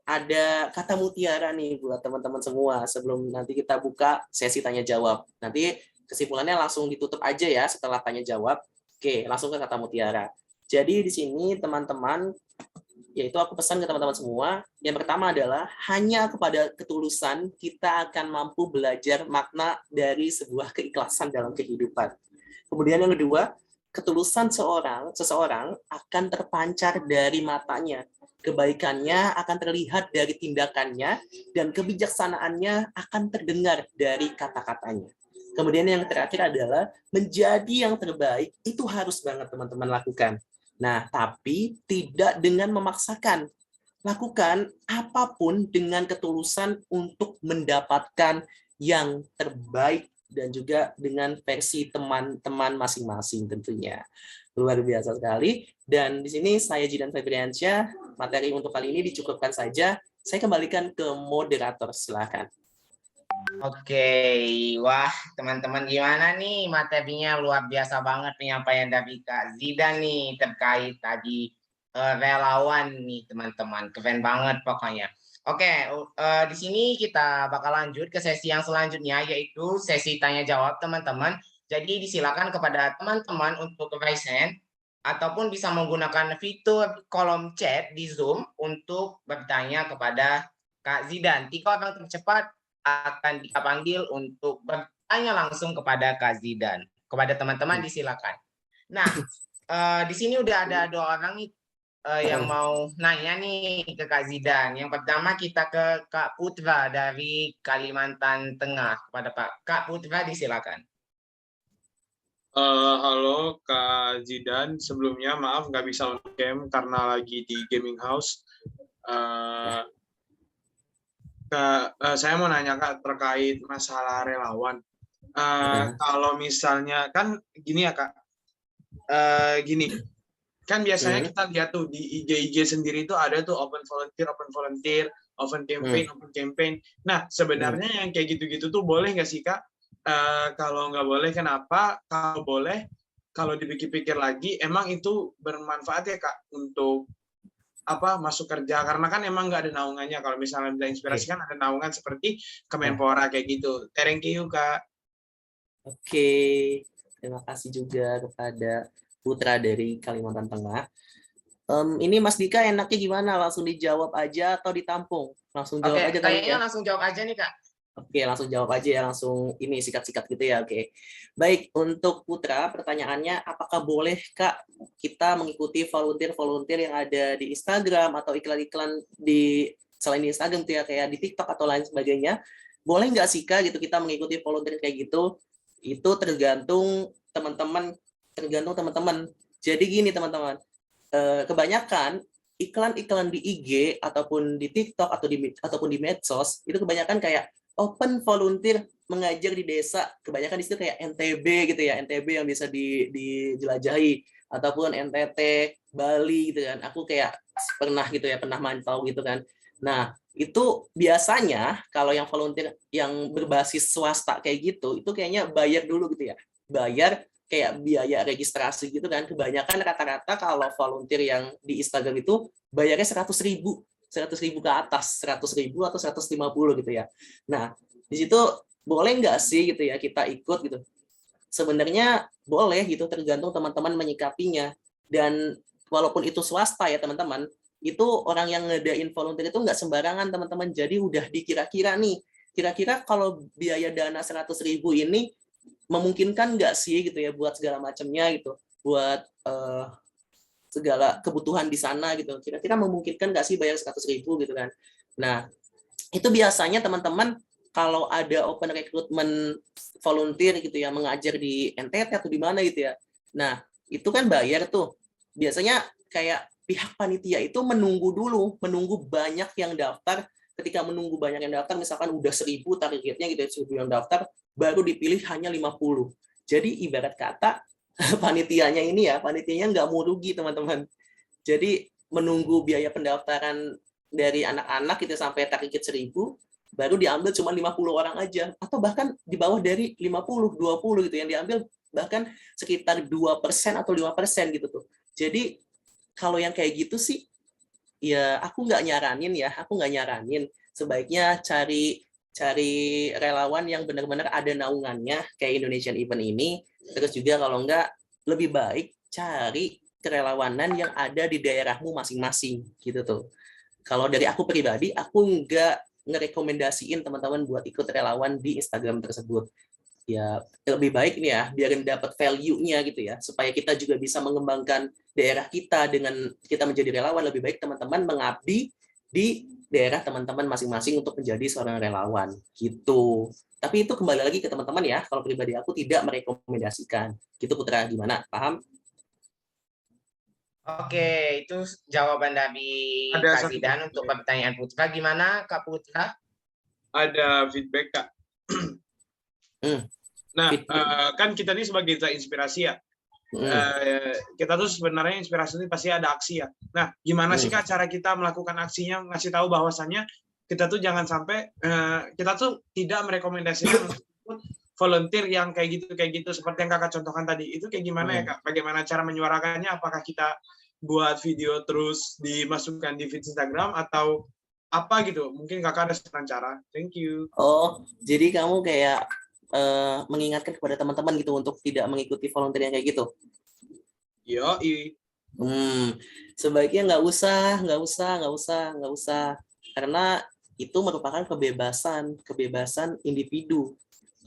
Speaker 2: ada kata mutiara nih buat teman-teman semua sebelum nanti kita buka sesi tanya jawab. Nanti kesimpulannya langsung ditutup aja ya setelah tanya jawab. Oke, langsung ke kata mutiara. Jadi di sini teman-teman, yaitu aku pesan ke teman-teman semua, yang pertama adalah hanya kepada ketulusan kita akan mampu belajar makna dari sebuah keikhlasan dalam kehidupan. Kemudian yang kedua, ketulusan seseorang akan terpancar dari matanya. Kebaikannya akan terlihat dari tindakannya dan kebijaksanaannya akan terdengar dari kata-katanya. Kemudian yang terakhir adalah menjadi yang terbaik itu harus banget teman-teman lakukan. Nah, tapi tidak dengan memaksakan. Lakukan apapun dengan ketulusan untuk mendapatkan yang terbaik dan juga dengan versi teman-teman masing-masing tentunya. Luar biasa sekali. Dan di sini saya Jidan Febriansyah, materi untuk kali ini dicukupkan saja. Saya kembalikan ke moderator, silakan.
Speaker 1: Oke, wah teman-teman gimana nih materinya, luar biasa banget penyampaian dari Kak Zidan nih terkait tadi relawan nih teman-teman, keren banget pokoknya. Oke, di sini kita bakal lanjut ke sesi yang selanjutnya yaitu sesi tanya jawab teman-teman. Jadi disilakan kepada teman-teman untuk raise hand ataupun bisa menggunakan fitur kolom chat di Zoom untuk bertanya kepada Kak Zidan. 3 orang tercepat akan kita panggil untuk tanya langsung kepada Kak Zidan. Kepada teman-teman disilakan. Nah, di sini udah ada 2 orang nih yang mau nanya nih ke Kak Zidan. Yang pertama kita ke Kak Putra dari Kalimantan Tengah. Kepada Kak Putra disilakan.
Speaker 18: Halo Kak Zidan, sebelumnya maaf nggak bisa on cam karena lagi di gaming house. Saya mau nanya Kak terkait masalah relawan. Kalau misalnya kan gini ya Kak, gini kan biasanya kita lihat tuh di IG sendiri tuh ada tuh open volunteer, open campaign. Nah sebenarnya yang kayak gitu-gitu tuh boleh nggak sih Kak? Kalau nggak boleh kenapa? Kalau boleh, kalau dipikir-pikir lagi, emang itu bermanfaat ya Kak untuk masuk kerja? Karena kan emang nggak ada naungannya. Kalau misalnya bila inspirasi kan ada naungan seperti Kemenpora kayak gitu. Thank you Kak.
Speaker 2: Oke, terima kasih juga kepada Putra dari Kalimantan Tengah. Ini Mas Dika enaknya gimana? Langsung dijawab aja atau ditampung? Langsung jawab aja kali
Speaker 1: Kayaknya
Speaker 2: ya.
Speaker 1: langsung jawab aja nih Kak.
Speaker 2: Oke, langsung jawab aja ya, langsung ini sikat-sikat gitu ya. Oke. Baik, untuk Putra pertanyaannya apakah boleh Kak kita mengikuti volunteer yang ada di Instagram atau iklan-iklan di selain di Instagram tuh ya, kayak di TikTok atau lain sebagainya. Boleh nggak sih Kak gitu kita mengikuti volunteer kayak gitu? Itu tergantung teman-teman. Jadi gini teman-teman, kebanyakan iklan-iklan di IG ataupun di TikTok ataupun di medsos itu kebanyakan kayak open volunteer mengajar di desa, kebanyakan di situ kayak NTB gitu ya, NTB yang bisa dijelajahi ataupun NTT, Bali gitu kan. Aku kayak pernah gitu ya, pernah mantau gitu kan. Nah, itu biasanya kalau yang volunteer yang berbasis swasta kayak gitu, itu kayaknya bayar dulu gitu ya. Bayar kayak biaya registrasi gitu kan. Kebanyakan rata-rata kalau volunteer yang di Instagram itu bayarnya 100.000 ke atas, 100.000 atau 150 gitu ya. Nah, di situ boleh nggak sih gitu ya kita ikut gitu? Sebenarnya boleh gitu, tergantung teman-teman menyikapinya. Dan walaupun itu swasta ya teman-teman, itu orang yang ngedain volunteer itu nggak sembarangan teman-teman. Jadi udah dikira-kira nih, kira-kira kalau biaya dana 100.000 ini memungkinkan nggak sih gitu ya buat segala macamnya gitu, buat segala kebutuhan di sana gitu. Kira-kira memungkinkan nggak sih bayar 100.000 gitu kan? Nah, itu biasanya teman-teman kalau ada open recruitment volunteer gitu ya, mengajar di NTT atau di mana gitu ya. Nah, itu kan bayar tuh. Biasanya kayak pihak panitia itu menunggu dulu, menunggu banyak yang daftar. Ketika menunggu banyak yang daftar, misalkan udah 1.000 targetnya gitu ya, 1.000 yang daftar, baru dipilih hanya 50. Jadi ibarat kata panitianya nggak mau rugi teman-teman. Jadi menunggu biaya pendaftaran dari anak-anak gitu sampai target 1.000, baru diambil cuma 50 orang aja, atau bahkan di bawah dari 50, 20 gitu yang diambil bahkan sekitar 2% atau 5% gitu tuh. Jadi kalau yang kayak gitu sih ya aku nggak nyaranin, sebaiknya cari relawan yang benar-benar ada naungannya kayak Indonesian Event ini. Terus juga kalau enggak, lebih baik cari kerelawanan yang ada di daerahmu masing-masing gitu tuh. Kalau dari aku pribadi, aku enggak ngerekomendasiin teman-teman buat ikut relawan di Instagram tersebut. Ya lebih baik nih ya, biarin dapat value-nya gitu ya, supaya kita juga bisa mengembangkan daerah kita dengan kita menjadi relawan. Lebih baik teman-teman mengabdi di daerah teman-teman masing-masing untuk menjadi seorang relawan gitu. Tapi itu kembali lagi ke teman-teman ya. Kalau pribadi aku tidak merekomendasikan. Gitu Putra, gimana? Paham?
Speaker 1: Oke, itu jawaban dari Kak Zidan untuk pertanyaan Putra. Gimana Kak Putra?
Speaker 18: Ada feedback Kak. Nah, kan kita ini sebagai inspirasi ya. Kita tuh sebenarnya inspirasi ini pasti ada aksi ya. Nah, gimana sih Kak cara kita melakukan aksinya, ngasih tahu bahwasannya kita tuh jangan sampai kita tuh tidak merekomendasikan volunteer yang kayak gitu seperti yang Kakak contohkan tadi. Itu kayak gimana ya Kak? Bagaimana cara menyuarakannya? Apakah kita buat video terus dimasukkan di feed Instagram atau apa gitu? Mungkin Kakak ada saran cara. Thank you.
Speaker 2: Oh, jadi kamu kayak mengingatkan kepada teman-teman gitu untuk tidak mengikuti volunteer yang kayak gitu.
Speaker 18: Yoi.
Speaker 2: Sebaiknya nggak usah, karena itu merupakan kebebasan individu.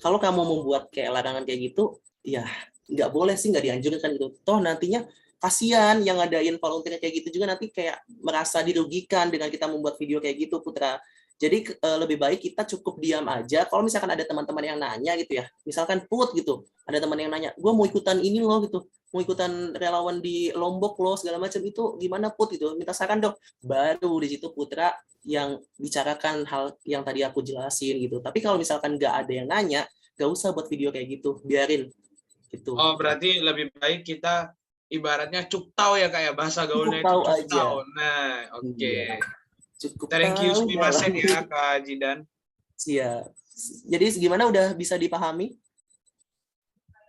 Speaker 2: kalau kamu membuat kayak larangan kayak gitu, ya nggak boleh sih, nggak dianjurkan gitu. Toh nantinya kasihan yang ngadain volunteer kayak gitu juga nanti kayak merasa dirugikan dengan kita membuat video kayak gitu, Putra. Jadi lebih baik kita cukup diam aja. Kalau misalkan ada teman-teman yang nanya gitu ya, misalkan Put gitu, ada teman yang nanya, gue mau ikutan ini loh gitu, mau ikutan relawan di Lombok loh segala macam, itu gimana Put gitu, minta saran dong. Baru di situ Putra yang bicarakan hal yang tadi aku jelasin gitu. Tapi kalau misalkan nggak ada yang nanya, nggak usah buat video kayak gitu, biarin gitu.
Speaker 18: Oh, berarti lebih baik kita ibaratnya cuptau ya kayak bahasa gaulnya itu
Speaker 2: Tahu aja.
Speaker 18: cuptau. Nah, oke.
Speaker 2: Iya. Cukup
Speaker 18: Thank you
Speaker 2: tahu
Speaker 18: sumimasen
Speaker 2: jalan.
Speaker 18: ya Kak Jidan.
Speaker 2: Iya. Jadi gimana, udah bisa dipahami?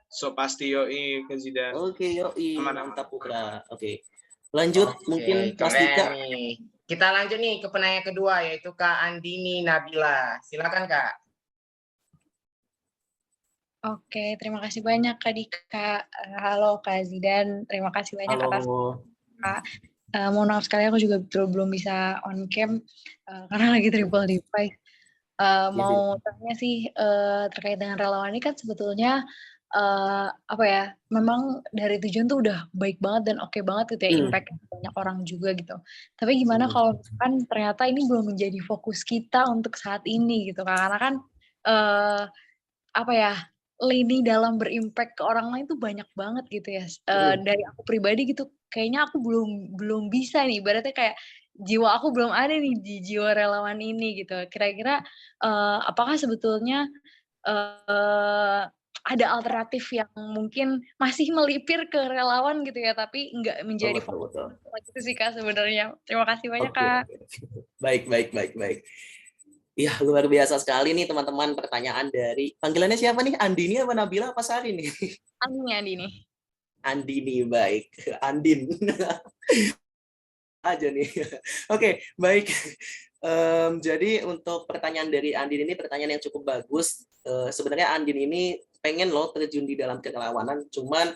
Speaker 18: So pasti yoi Kak Jidan.
Speaker 2: Oke, yoi.
Speaker 18: Aman-aman.
Speaker 2: Mantap Putra. Oke. Lanjut mungkin Mas
Speaker 1: keren
Speaker 2: Dika.
Speaker 1: nih. Kita lanjut nih ke penanya kedua, yaitu Kak Andini Nabila. Silakan Kak.
Speaker 19: Oke, terima kasih banyak Kak Dika. Halo Kak Zidan, terima kasih banyak atas Kak. Mohon maaf sekali aku juga belum bisa on cam karena lagi triple device. Mau tanya sih terkait dengan relawan ini kan sebetulnya apa ya, memang dari tujuan tuh udah baik banget dan oke banget gitu ya, impact banyak orang juga gitu. Tapi gimana kalau misalkan ternyata ini belum menjadi fokus kita untuk saat ini gitu, karena kan apa ya, lini dalam berimpact ke orang lain tuh banyak banget gitu ya. Dari aku pribadi gitu, kayaknya aku belum bisa nih, ibaratnya kayak jiwa aku belum ada nih di jiwa relawan ini gitu. Kira-kira apakah sebetulnya ada alternatif yang mungkin masih melipir ke relawan gitu ya, tapi nggak menjadi fokus gitu sih Kak sebenarnya. Terima kasih banyak Kak.
Speaker 2: Baik. Iya, luar biasa sekali nih teman-teman, pertanyaan dari, panggilannya siapa nih? Andini apa Nabila apa Sari nih?
Speaker 19: Andini.
Speaker 2: Andini, baik. Andin. Aja nih. Oke, baik. Jadi untuk pertanyaan dari Andin ini pertanyaan yang cukup bagus. Sebenarnya Andin ini pengen loh terjun di dalam kerelawanan, cuman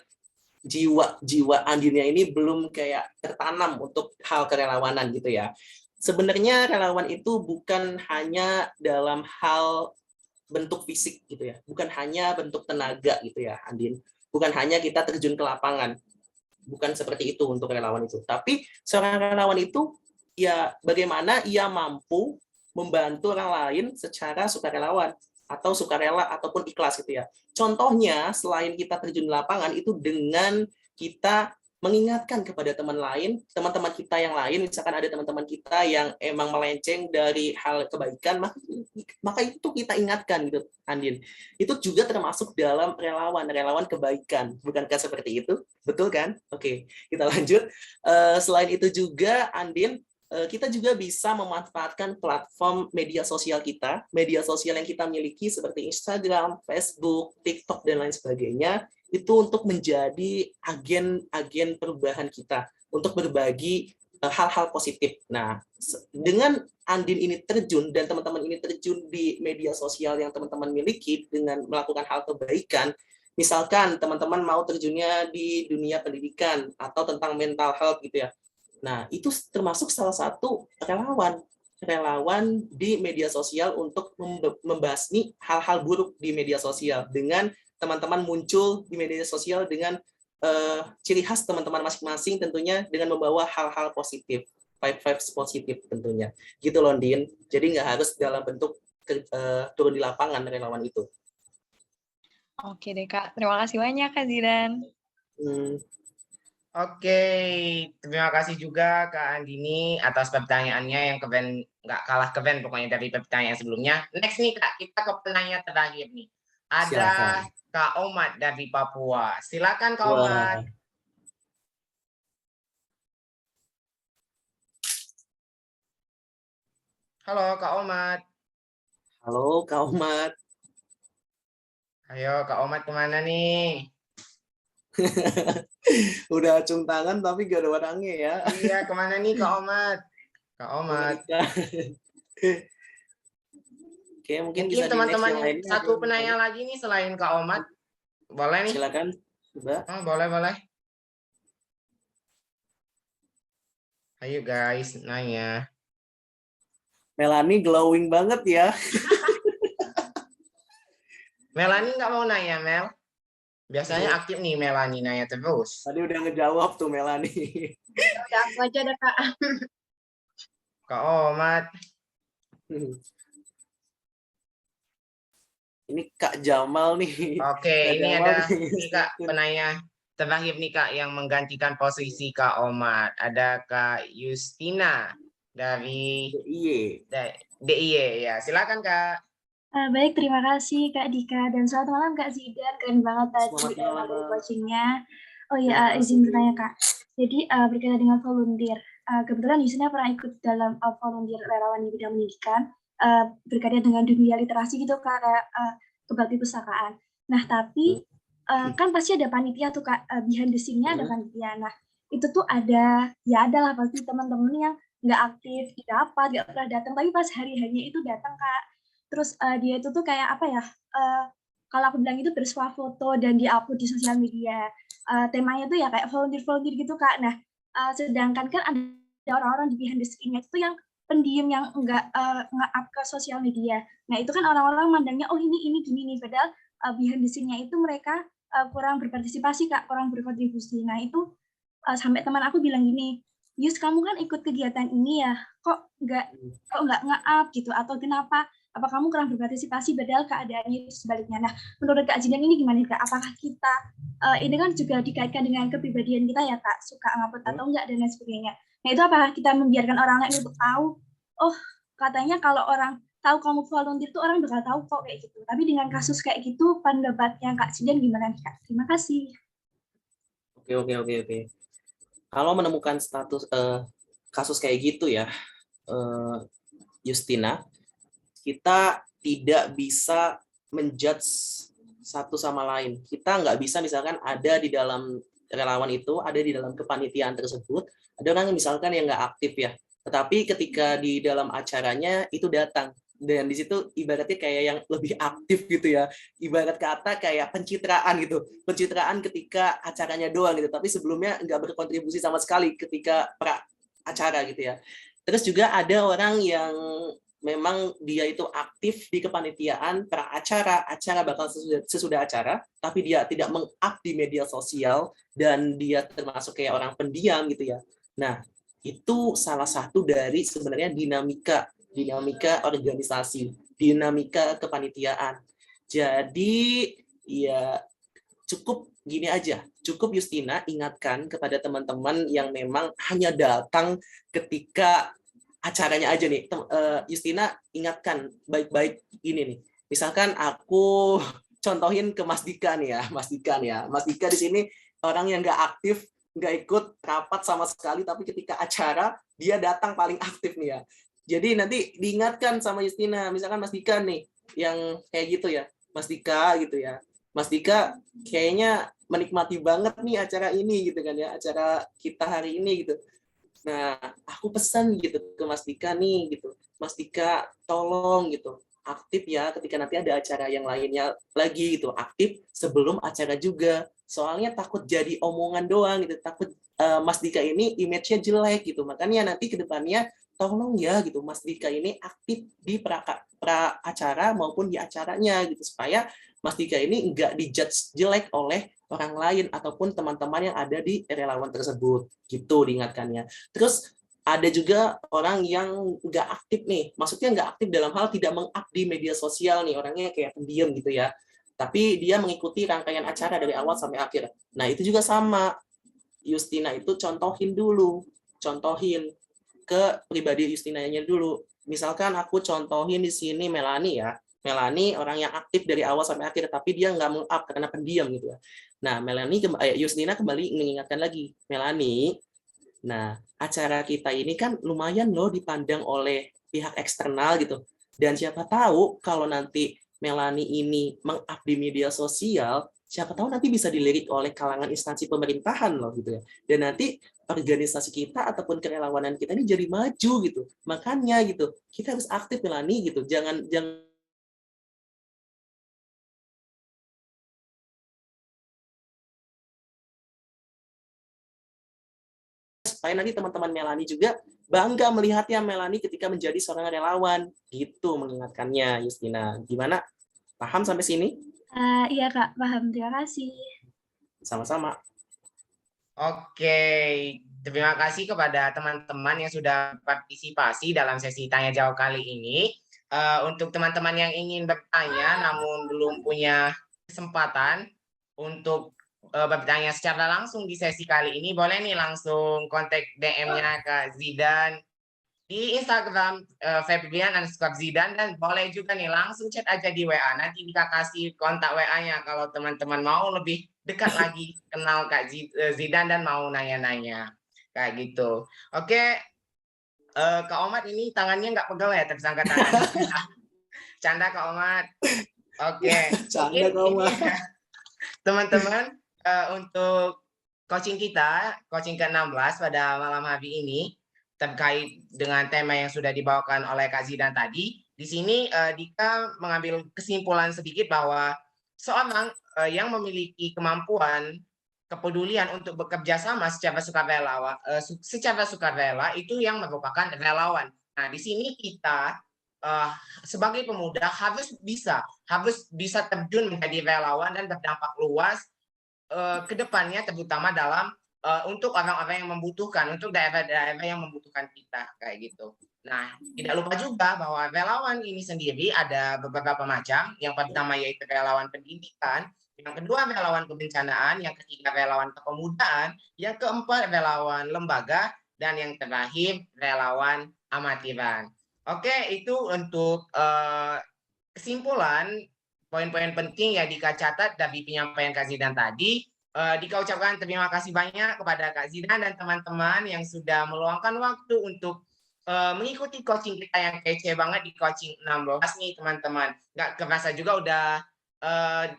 Speaker 2: jiwa Andinnya ini belum kayak tertanam untuk hal kerelawanan gitu ya. Sebenarnya relawan itu bukan hanya dalam hal bentuk fisik gitu ya, bukan hanya bentuk tenaga gitu ya, Andin. Bukan hanya kita terjun ke lapangan, bukan seperti itu untuk relawan itu. Tapi seorang relawan itu ya bagaimana ia mampu membantu orang lain secara sukarelawan atau sukarela ataupun ikhlas gitu ya. Contohnya selain kita terjun di lapangan itu dengan kita mengingatkan kepada teman-teman kita yang lain, misalkan ada teman-teman kita yang emang melenceng dari hal kebaikan, maka itu kita ingatkan gitu, Andin. Itu juga termasuk dalam relawan kebaikan, bukankah seperti itu? Betul kan? Oke, kita lanjut. Selain itu juga, Andin, kita juga bisa memanfaatkan platform media sosial kita, media sosial yang kita miliki seperti Instagram, Facebook, TikTok, dan lain sebagainya, itu untuk menjadi agen perubahan kita, untuk berbagi hal-hal positif. Nah, dengan Andin ini terjun dan teman-teman ini terjun di media sosial yang teman-teman miliki dengan melakukan hal kebaikan, misalkan teman-teman mau terjunnya di dunia pendidikan atau tentang mental health gitu ya. Nah, itu termasuk salah satu relawan di media sosial untuk membasmi hal-hal buruk di media sosial dengan teman-teman muncul di media sosial dengan ciri khas teman-teman masing-masing tentunya dengan membawa hal-hal positif, vibes positif tentunya. Gitu loh, Din. Jadi nggak harus dalam bentuk turun di lapangan relawan itu.
Speaker 19: Oke deh Kak, terima kasih banyak Kak Zidan.
Speaker 1: Oke, terima kasih juga Kak Andini atas pertanyaannya yang keren, nggak kalah keren pokoknya dari pertanyaan sebelumnya. Next nih Kak, kita ke penanya terakhir nih. Ada
Speaker 2: Silakan.
Speaker 1: Kak Omat dari Papua. Silakan Kak Omat. Halo Kak Omat.
Speaker 2: Halo Kak Omat.
Speaker 1: Ayo Kak Omat kemana nih?
Speaker 2: Udah acung tangan tapi gak ada orangnya ya.
Speaker 1: Iya, kemana nih Kak Omat? Kak Omat.
Speaker 2: Oke, mungkin
Speaker 1: teman-teman satu penanya lagi nih selain Kak Omat. Boleh nih?
Speaker 2: Silakan, Mbak.
Speaker 1: Oh, boleh. Ayo guys, nanya.
Speaker 2: Melani glowing banget ya.
Speaker 1: Melani nggak mau nanya, Mel? Biasanya aktif nih Melani nanya terus.
Speaker 2: Tadi udah ngejawab tuh Melani.
Speaker 17: Udah aku aja deh Kak.
Speaker 1: Kak Omat.
Speaker 2: Ini Kak Jamal nih.
Speaker 1: Oke,
Speaker 2: Kak
Speaker 1: ini
Speaker 2: Jamal
Speaker 1: ada
Speaker 2: nih.
Speaker 1: ini Kak penanya terakhir nih Kak yang menggantikan posisi Kak Omat. Ada Kak Justina dari DIY ya. Silakan Kak.
Speaker 20: Baik, terima kasih Kak Dika dan selamat malam Kak Zidan. Keren banget tadi
Speaker 2: Selamat malam.
Speaker 20: materi coachingnya. Oh
Speaker 2: Terima
Speaker 20: ya, izin
Speaker 2: kasih.
Speaker 20: bertanya Kak. Jadi berkaitan dengan volunteer, kebetulan Yusina pernah ikut dalam volunteer relawan di bidang pendidikan berkaitan dengan dunia literasi gitu Kak, kayak kebakti pustakaan. Nah tapi kan pasti ada panitia tuh Kak, behind the scene-nya ada panitia. Nah itu tuh ada, ya adalah pasti teman-teman yang nggak aktif di rapat, nggak pernah datang, tapi pas hari-harinya itu datang Kak. Terus dia itu tuh kayak apa ya, kalau aku bilang itu bersuah foto dan di-upload di sosial media. Temanya tuh ya kayak volunteer-volunteer gitu Kak. Nah, sedangkan kan ada orang-orang di behind the screen-nya itu yang pendiam yang nggak nge-up ke sosial media. Nah, itu kan orang-orang mandangnya, oh ini gini nih, padahal behind the scene-nya itu mereka kurang berpartisipasi Kak, kurang berkontribusi. Nah, itu sampai teman aku bilang gini, Yus kamu kan ikut kegiatan ini ya, kok nggak nge-up gitu, atau kenapa? Apa kamu kurang berpartisipasi padahal keadaannya itu sebaliknya. Nah, menurut Kak Jidan ini gimana Kak? Apakah kita ini kan juga dikaitkan dengan kepribadian kita ya Kak, suka ngupload atau enggak dan lain sebagainya. Nah, itu apakah kita membiarkan orang lain untuk tahu, oh katanya kalau orang tahu kamu volunteer tuh orang bakal tahu kok kayak gitu. Tapi dengan kasus kayak gitu, pendapatnya Kak Jidan gimana nih Kak? Terima kasih.
Speaker 2: Oke. Kalau menemukan status kasus kayak gitu ya, Justina, kita tidak bisa menjudge satu sama lain. Kita nggak bisa misalkan ada di dalam relawan itu, ada di dalam kepanitiaan tersebut, ada orang yang misalkan yang nggak aktif ya, tetapi ketika di dalam acaranya itu datang, dan di situ ibaratnya kayak yang lebih aktif gitu ya, ibarat kata kayak pencitraan gitu, pencitraan ketika acaranya doang gitu, tapi sebelumnya nggak berkontribusi sama sekali ketika pra acara gitu ya. Terus juga ada orang yang memang dia itu aktif di kepanitiaan pra acara bakal sesudah acara, tapi dia tidak meng-up di media sosial dan dia termasuk kayak orang pendiam gitu ya. Nah, itu salah satu dari sebenarnya dinamika organisasi, dinamika kepanitiaan. Jadi ya cukup gini aja, cukup Justina ingatkan kepada teman-teman yang memang hanya datang ketika acaranya aja nih. Justina ingatkan baik-baik ini nih. Misalkan aku contohin ke Mas Dika nih ya, Mas Dika di sini orang yang nggak aktif, nggak ikut rapat sama sekali, tapi ketika acara dia datang paling aktif nih ya. Jadi nanti diingatkan sama Justina, misalkan Mas Dika nih yang kayak gitu ya, Mas Dika gitu ya. Mas Dika kayaknya menikmati banget nih acara ini gitu kan ya, acara kita hari ini gitu. Nah, aku pesan gitu ke Mas Dika nih gitu. Mas Dika tolong gitu aktif ya ketika nanti ada acara yang lainnya lagi gitu. Aktif sebelum acara juga. Soalnya takut jadi omongan doang gitu. Takut Mas Dika ini image-nya jelek gitu. Makanya nanti ke depannya tolong ya gitu Mas Dika ini aktif di pra acara maupun di acaranya gitu supaya Mas Dika ini enggak dijudge jelek oleh orang lain ataupun teman-teman yang ada di relawan tersebut gitu diingatkannya. Terus ada juga orang yang nggak aktif nih, maksudnya nggak aktif dalam hal tidak meng-up di media sosial nih, orangnya kayak pendiam gitu ya, tapi dia mengikuti rangkaian acara dari awal sampai akhir. Nah itu juga sama, Justina itu contohin ke pribadi Justinanya dulu. Misalkan aku contohin di sini Melani ya, Melani orang yang aktif dari awal sampai akhir, tapi dia nggak meng-up karena pendiam gitu ya. Nah, Justina kembali mengingatkan lagi, Melani, nah acara kita ini kan lumayan loh dipandang oleh pihak eksternal gitu. Dan siapa tahu kalau nanti Melani ini meng-up di media sosial, siapa tahu nanti bisa dilirik oleh kalangan instansi pemerintahan loh gitu ya. Dan nanti organisasi kita ataupun kerelawanan kita ini jadi maju gitu. Makanya gitu, kita harus aktif Melani gitu. Jangan supaya nanti teman-teman Melani juga bangga melihatnya Melani ketika menjadi seorang relawan gitu mengingatkannya Justina. Gimana? Paham sampai sini?
Speaker 20: Iya Kak, paham. Terima kasih.
Speaker 2: Sama-sama.
Speaker 1: Oke, terima kasih kepada teman-teman yang sudah partisipasi dalam sesi tanya jawab kali ini. Untuk teman-teman yang ingin bertanya namun belum punya kesempatan untuk bertanya secara langsung di sesi kali ini, boleh nih langsung kontak DM-nya Kak Zidan di Instagram @Febrian_Zidan, dan boleh juga nih langsung chat aja di WA. Nanti kita kasih kontak WA-nya kalau teman-teman mau lebih dekat lagi kenal Kak Zidan dan mau nanya-nanya kayak gitu. Oke, Kak Omat ini tangannya nggak pegel ya, tersangka tangan. Canda Kak Omat. Oke,
Speaker 2: Canda Kak Omat.
Speaker 1: Teman-teman, untuk coaching kita, coaching ke-16 pada malam hari ini terkait dengan tema yang sudah dibawakan oleh Kak Zidan tadi. Di sini Dika mengambil kesimpulan sedikit bahwa seorang yang memiliki kemampuan kepedulian untuk bekerja sama secara sukarela itu yang merupakan relawan. Nah, di sini kita sebagai pemuda harus bisa terjun menjadi relawan dan berdampak luas ke depannya, terutama dalam untuk orang-orang yang membutuhkan, untuk daerah-daerah yang membutuhkan kita kayak gitu. Nah, tidak lupa juga bahwa relawan ini sendiri ada beberapa macam. Yang pertama yaitu relawan pendidikan, yang kedua relawan kebencanaan, yang ketiga relawan kepemudaan, yang keempat relawan lembaga, dan yang terakhir relawan amatiran. Oke, itu untuk kesimpulan poin-poin penting yang Dika catat dari penyampaian Kak Zidan tadi. Dika ucapkan terima kasih banyak kepada Kak Zidan dan teman-teman yang sudah meluangkan waktu untuk mengikuti coaching kita yang kece banget di coaching 16 nih teman-teman. Nggak kerasa juga udah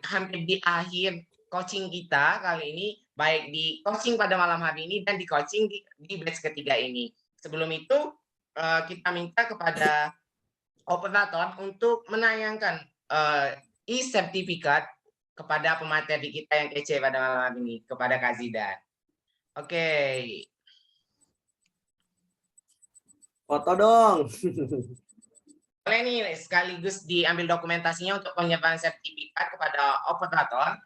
Speaker 1: hampir di akhir coaching kita kali ini, baik di coaching pada malam hari ini dan di coaching di batch ketiga ini. Sebelum itu kita minta kepada operator untuk menayangkan e-sertifikat kepada pemateri kita yang kece pada malam ini, kepada Kak Zidan. Oke.
Speaker 2: Foto dong.
Speaker 1: Boleh nih sekaligus diambil dokumentasinya untuk penyerahan sertifikat kepada operator.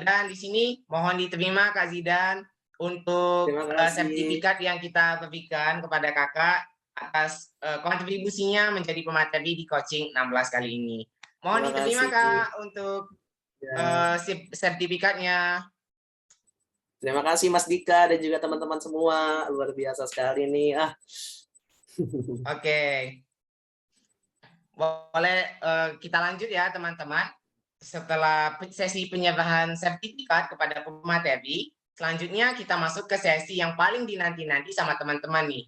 Speaker 1: Dan di sini mohon diterima Kak Zidan untuk sertifikat yang kita berikan kepada Kakak atas kontribusinya menjadi pemateri di coaching 16 kali ini. Mohon diterima Kak untuk sertifikatnya.
Speaker 2: Terima kasih Mas Dika dan juga teman-teman semua, luar biasa sekali nih.
Speaker 1: Oke, boleh kita lanjut ya teman-teman. Setelah sesi penyerahan sertifikat kepada pemateri, selanjutnya kita masuk ke sesi yang paling dinanti-nanti sama teman-teman nih,